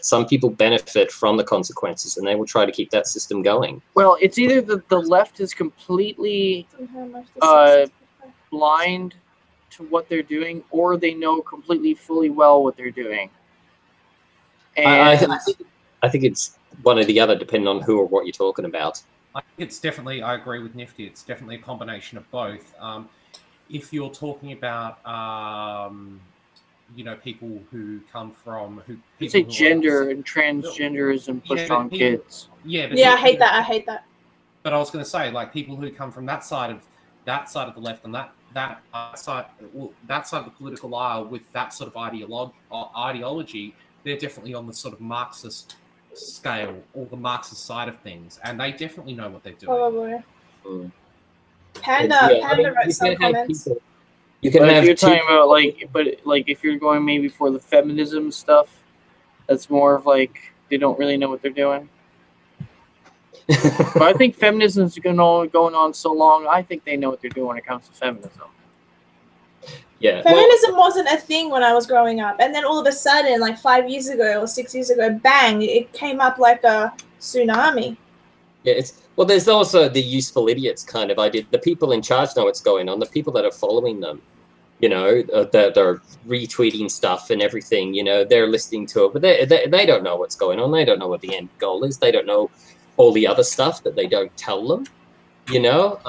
some people benefit from the consequences, and they will try to keep that system going. Well, it's either the left is completely blind to what they're doing, or they know completely fully well what they're doing. And I think it's one or the other, depending on who or what you're talking about. I think it's definitely, I agree with Nifty, it's definitely a combination of both. if you're talking about you know, people who come from You say gender and transgenderism pushed on kids. Yeah, I hate that. I hate that. But I was going to say, like, people who come from that side of the left and that side of the political aisle with that sort of ideology, they're definitely on the sort of Marxist scale or the Marxist side of things, and they definitely know what they're doing. Probably. Mm. Panda wrote some comments. You can But have if you're two, talking about like if you're going maybe for the feminism stuff, that's more of like they don't really know what they're doing. But I think feminism's going on so long. I think they know what they're doing when it comes to feminism. Yeah. Feminism wasn't a thing when I was growing up, and then all of a sudden, like 5 years ago or 6 years ago, bang! It came up like a tsunami. Yeah, there's also the useful idiots kind of idea. The people in charge know what's going on. The people that are following them, you know, that are retweeting stuff and everything, you know, they're listening to it, but they don't know what's going on. They don't know what the end goal is. They don't know all the other stuff that they don't tell them, you know.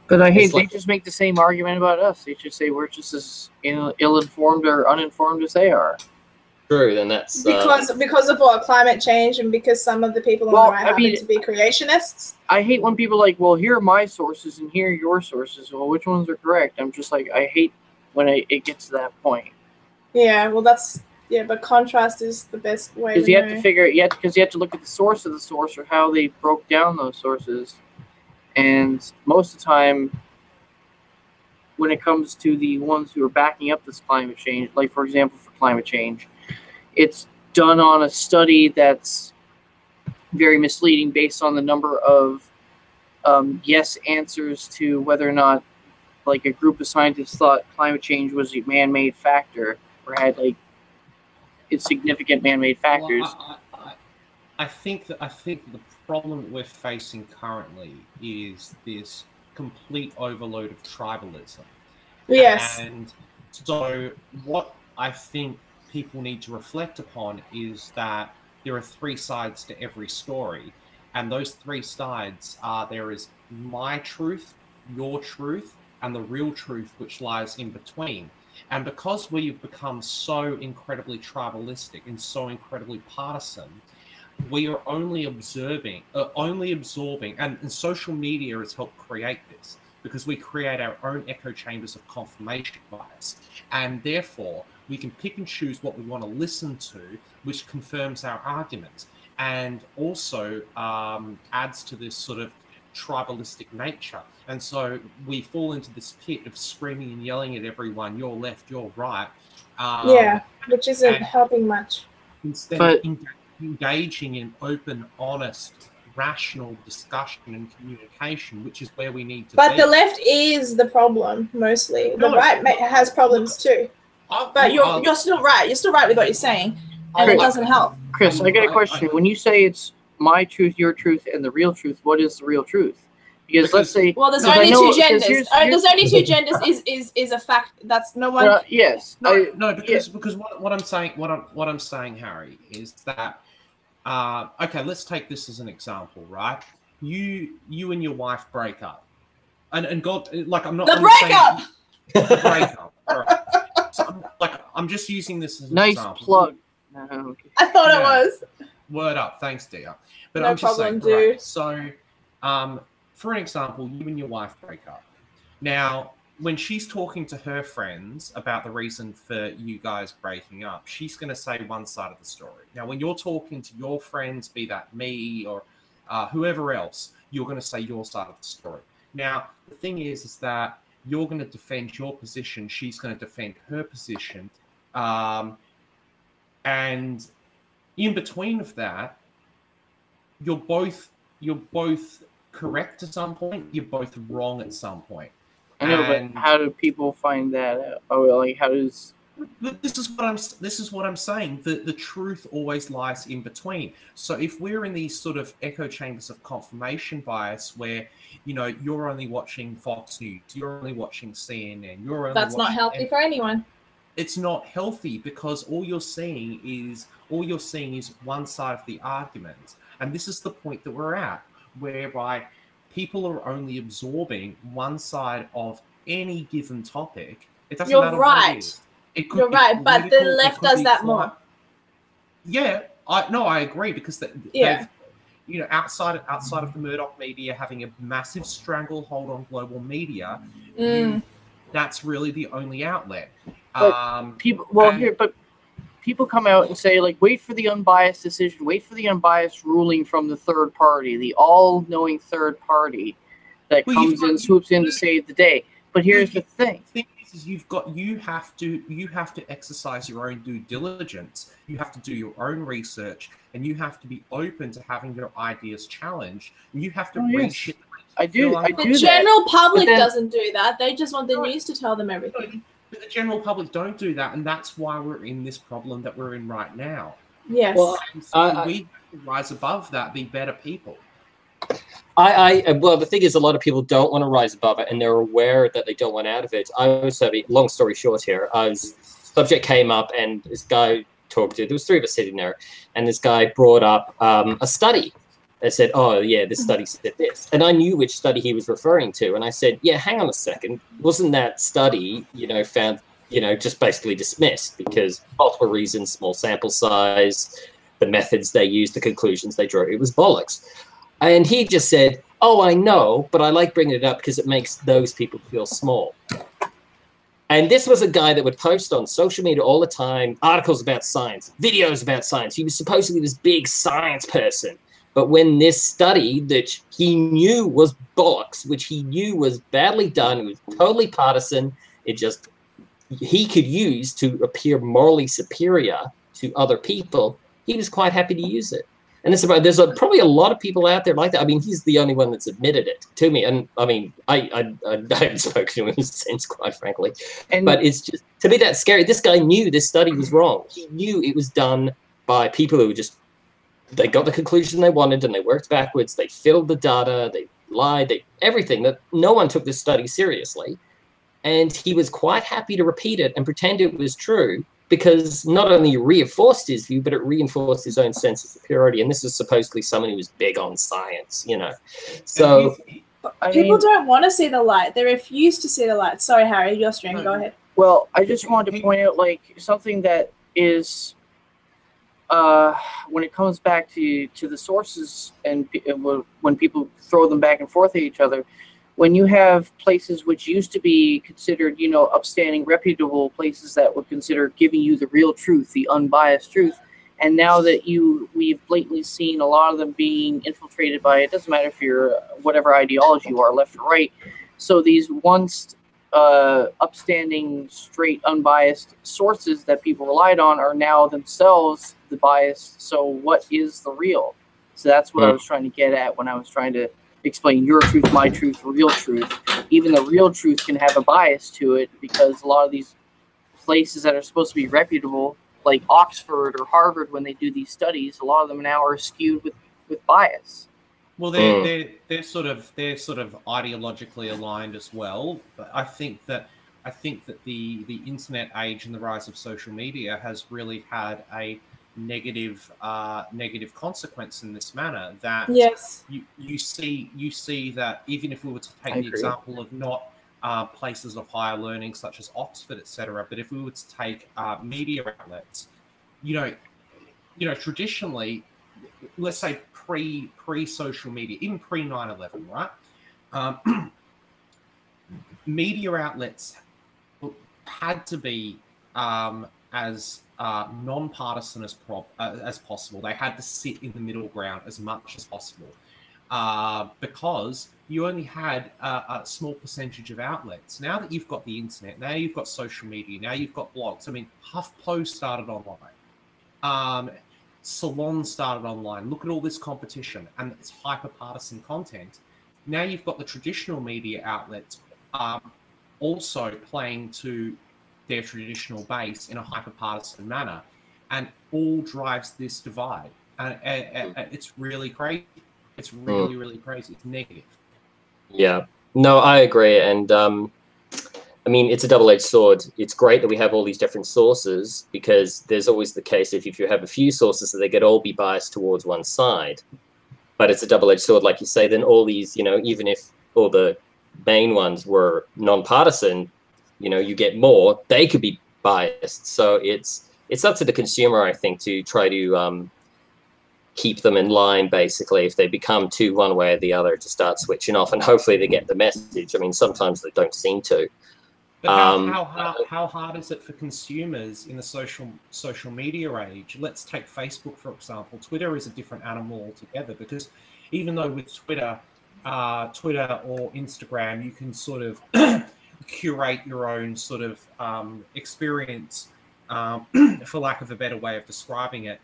But I hate they just make the same argument about us. They just say we're just as ill-informed or uninformed as they are. True, then that's because of what, climate change, and because some of the people on the right happen to be creationists. I hate when people are like, well, here are my sources and here are your sources. Well, which ones are correct? I'm just like, I hate when it gets to that point. Yeah, well, but contrast is the best way. Because you have to figure it, because you have to look at the source of the source or how they broke down those sources. And most of the time, when it comes to the ones who are backing up this climate change, like for example, for climate change, it's done on a study that's very misleading based on the number of yes answers to whether or not like a group of scientists thought climate change was a man-made factor or had like insignificant man-made factors. Well, I think the problem that we're facing currently is this complete overload of tribalism. Yes. And so what I think people need to reflect upon is that there are three sides to every story. And those three sides are, there is my truth, your truth, and the real truth, which lies in between. And because we've become so incredibly tribalistic and so incredibly partisan, we are only absorbing, and social media has helped create this, because we create our own echo chambers of confirmation bias. And therefore, we can pick and choose what we want to listen to, which confirms our arguments, and also adds to this sort of tribalistic nature. And so we fall into this pit of screaming and yelling at everyone, you're left, you're right. Which isn't helping much. Instead of engaging in open, honest, rational discussion and communication, which is where we need to be. But the left is the problem, mostly. The right has problems too. But you're still right. You're still right with what you're saying. And it doesn't help. Chris, I got a question. When you say it's my truth, your truth, and the real truth, what is the real truth? Because let's say, well, there's only two genders. There's only two genders is a fact. That's no one. Yes. Because what I'm saying, Harry, is that okay, let's take this as an example, right? You and your wife break up, and God, like I'm not the breakup. The breakup. All right. So I'm just using this as an example. Nice plug. Okay. I thought it was. Word up, thanks, dear. But no I'm just problem, saying, dude. Right, so, for an example, you and your wife break up. Now, when she's talking to her friends about the reason for you guys breaking up, she's going to say one side of the story. Now, when you're talking to your friends, be that me or whoever else, you're going to say your side of the story. Now, the thing is that you're going to defend your position. She's going to defend her position. And in between of that, you're both correct at some point. You're both wrong at some point. I know, but how do people find that out? Oh, like how does? This is what I'm saying. The truth always lies in between. So if we're in these sort of echo chambers of confirmation bias, where you're only watching Fox News, you're only watching CNN, that's not healthy for anyone. It's not healthy, because all you're seeing is one side of the argument. And this is the point that we're at, whereby people are only absorbing one side of any given topic. It doesn't You're matter right. what it is. It could You're be right, but the political, it left could does be that more. Yeah, I agree, because Yeah. they've, outside of the Murdoch media having a massive stranglehold on global media, that's really the only outlet. But people come out and say, like, wait for the unbiased decision, wait for the unbiased ruling from the third party, the all-knowing third party that comes in, swoops in to save the day. But here's the thing. The thing is you have to exercise your own due diligence. You have to do your own research, and you have to be open to having your ideas challenged. And you have to read shit. I do The general public doesn't do that. They just want the news to tell them everything. But the general public don't do that, and that's why we're in this problem that we're in right now. Yes. Well, we rise above that, be better people. Well, the thing is, a lot of people don't want to rise above it, and they're aware that they don't want out of it. I was long story short here. Subject came up, and this guy talked to. There was three of us sitting there, and this guy brought up a study. I said, "Oh yeah, this study said this," and I knew which study he was referring to. And I said, "Yeah, hang on a second. Wasn't that study, found, just basically dismissed because multiple reasons, small sample size, the methods they used, the conclusions they drew? It was bollocks." And he just said, "Oh, I know, but I like bringing it up because it makes those people feel small." And this was a guy that would post on social media all the time, articles about science, videos about science. He was supposedly this big science person. But when this study that he knew was bollocks, which he knew was badly done, it was totally partisan, he could use to appear morally superior to other people, he was quite happy to use it. And there's probably a lot of people out there like that. I mean, he's the only one that's admitted it to me. And I mean, I haven't spoken to him since, quite frankly. But it's just, to me, that's scary. This guy knew this study was wrong. He knew it was done by people who they got the conclusion they wanted, and they worked backwards. They filled the data. They lied. Everything. That no one took this study seriously. And he was quite happy to repeat it and pretend it was true, because not only reinforced his view, but it reinforced his own sense of superiority. And this is supposedly someone who was big on science, So people don't want to see the light. They refuse to see the light. Sorry, Harry, your stream. Go ahead. Well, I just wanted to point out, like, something that is, when it comes back to the sources and when people throw them back and forth at each other, when you have places which used to be considered, upstanding, reputable places that would consider giving you the real truth, the unbiased truth, and now that we've blatantly seen a lot of them being infiltrated by, it doesn't matter if you're whatever ideology you are, left or right. So these once upstanding, straight, unbiased sources that people relied on are now themselves the biased. So what is the real? So that's what I was trying to get at when I was trying to explain your truth, my truth, real truth. Even the real truth can have a bias to it, because a lot of these places that are supposed to be reputable, like Oxford or Harvard, when they do these studies, a lot of them now are skewed with bias. Well, they're sort of ideologically aligned as well. But I think that the internet age and the rise of social media has really had a negative consequence in this manner. That yes, you see that even if we were to take the example of not places of higher learning such as Oxford, etc., but if we were to take media outlets, traditionally, let's say pre-social media, even pre 9/11, right? Media outlets had to be as non-partisan as possible. They had to sit in the middle ground as much as possible, because you only had a small percentage of outlets. Now that you've got the internet, now you've got social media, now you've got blogs. I mean, HuffPo started online. Salon started online. Look at all this competition, and it's hyper-partisan content. Now you've got the traditional media outlets also playing to their traditional base in a hyper-partisan manner, and all drives this divide. And it's really crazy. It's really, really crazy. It's negative. Yeah. No, I agree. And I mean, it's a double-edged sword. It's great that we have all these different sources, because there's always the case if you have a few sources that they could all be biased towards one side. But it's a double-edged sword, like you say. Then all these, even if all the main ones were nonpartisan, you know, you get more, they could be biased. So it's up to the consumer, I think, to try to keep them in line, basically. If they become too one way or the other, to start switching off, and hopefully they get the message. I mean, sometimes they don't seem to. But how hard is it for consumers in the social media age? Let's take Facebook, for example. Twitter is a different animal altogether, because even though with Twitter or Instagram, you can sort of curate your own sort of experience, for lack of a better way of describing it.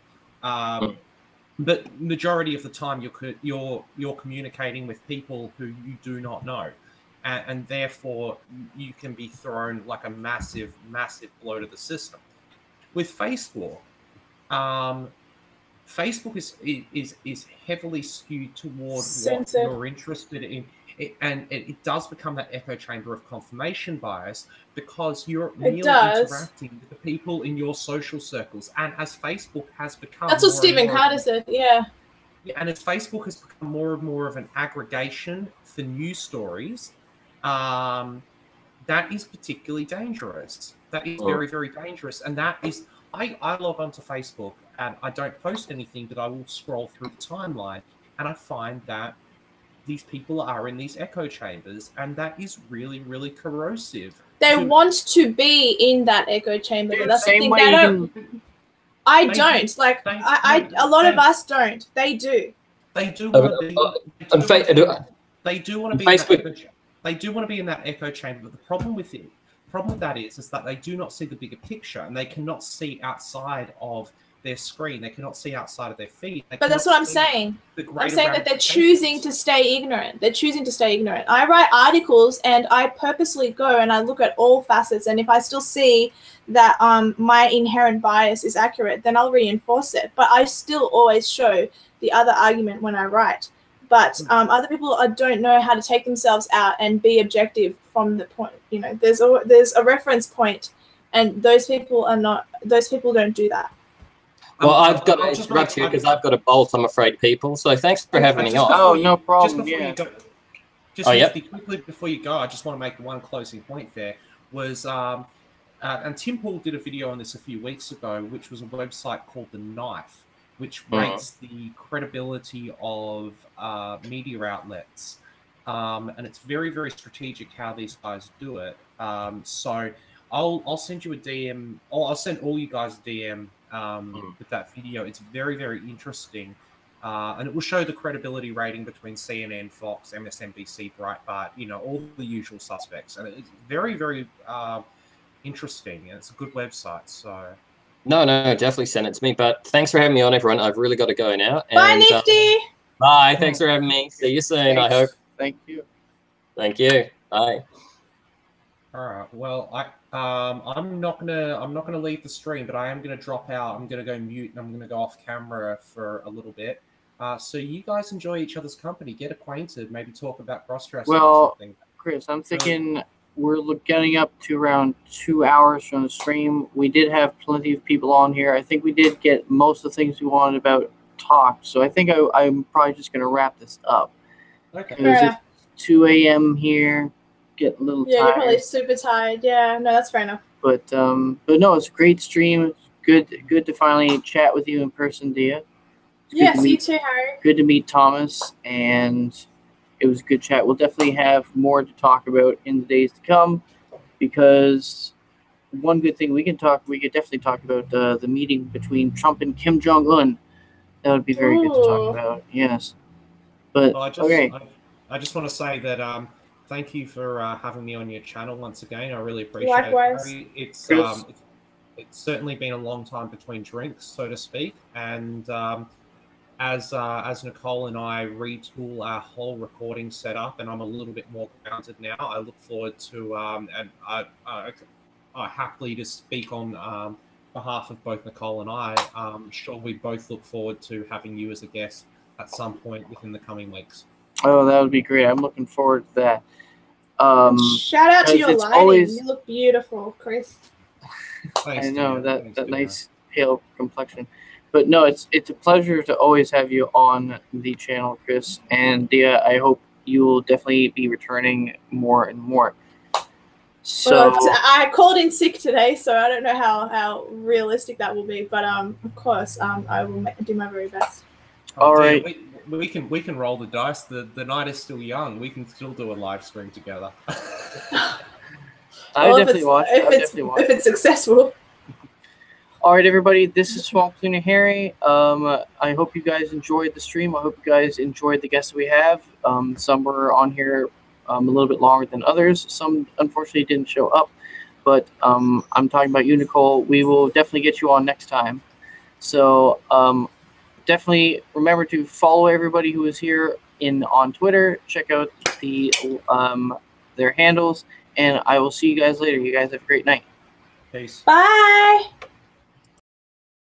But majority of the time, you're communicating with people who you do not know. And therefore, you can be thrown like a massive, massive blow to the system. With Facebook, Facebook is heavily skewed toward what you're interested in, and it does become that echo chamber of confirmation bias, because you're merely interacting with the people in your social circles. And as Facebook has become, that's what Stephen Carter said, yeah. And as Facebook has become more and more of an aggregation for news stories, that is particularly dangerous. That is very, very dangerous. And that is, I log onto Facebook and I don't post anything, but I will scroll through the timeline, and I find that these people are in these echo chambers, and that is really, really corrosive. They want to be in that echo chamber. But that's the thing. They don't. I don't. Like, a lot of us don't. They do. They do want to be. They do want to be in that echo chamber. They do want to be in that echo chamber, but the problem with that is that they do not see the bigger picture, and they cannot see outside of their screen. They cannot see outside of their feed. But that's what I'm saying. I'm saying that they're choosing to stay ignorant. They're choosing to stay ignorant. I write articles, and I purposely go and I look at all facets, and if I still see that my inherent bias is accurate, then I'll reinforce it. But I still always show the other argument when I write. But other people don't know how to take themselves out and be objective from the point. You know, there's a reference point, and those people don't do that. Well, I've got to interrupt you because I've got a bolt, I'm afraid, people. So thanks for having me on. Oh, no problem. Quickly before you go, I just want to make one closing point there. And Tim Pool did a video on this a few weeks ago, which was a website called The Knife, which rates the credibility of media outlets. And it's very, very strategic how these guys do it. So I'll send you a DM, or I'll send all you guys a DM with that video. It's very, very interesting. And it will show the credibility rating between CNN, Fox, MSNBC, Breitbart, you know, all the usual suspects. And it's very, very interesting. And it's a good website. So... No, definitely send it to me. But thanks for having me on, everyone. I've really got to go now. Bye, Nifty. Bye. Thanks for having me. See you soon, I hope. Thank you. Thank you. Bye. All right. Well, I'm not gonna leave the stream, but I am gonna drop out. I'm gonna go mute, and I'm gonna go off camera for a little bit. So you guys enjoy each other's company. Get acquainted. Maybe talk about cross-dressing or something. Chris, I'm thinking we're getting up to around 2 hours from the stream. We did have plenty of people on here. I think we did get most of the things we wanted about talked. So I think I'm probably just going to wrap this up. Okay. It's 2 a.m. here. Get a little tired. Yeah, you're probably super tired. Yeah, no, that's fair enough. But no, it's a great stream. It's good to finally chat with you in person, Dia. Yes, you too, Harry. Good to meet Thomas, and it was a good chat. We'll definitely have more to talk about in the days to come, because one good thing we could definitely talk about the meeting between Trump and Kim Jong-un. That would be very good to talk about. Yes. But well, I just want to say that thank you for having me on your channel once again. I really appreciate it. It's certainly been a long time between drinks, so to speak, and as Nicole and I retool our whole recording setup, and I'm a little bit more grounded now, I look forward to and I happily to speak on behalf of both Nicole and I. I'm sure we both look forward to having you as a guest at some point within the coming weeks. Oh, that would be great. I'm looking forward to that. Shout out to your lighting. You look beautiful, Chris. Thanks, I know that nice pale complexion. But no, it's a pleasure to always have you on the channel, Chris. And I hope you will definitely be returning more and more. So well, I called in sick today, so I don't know how realistic that will be. But of course, I will do my very best. All right. We can roll the dice. The night is still young. We can still do a live stream together. I definitely watch. If it's successful. All right, everybody. This is Swamp Cleaner Harry. I hope you guys enjoyed the stream. I hope you guys enjoyed the guests we have. Some were on here a little bit longer than others. Some unfortunately didn't show up. But I'm talking about you, Nicole. We will definitely get you on next time. So definitely remember to follow everybody who is here on Twitter. Check out their handles, and I will see you guys later. You guys have a great night. Peace. Bye.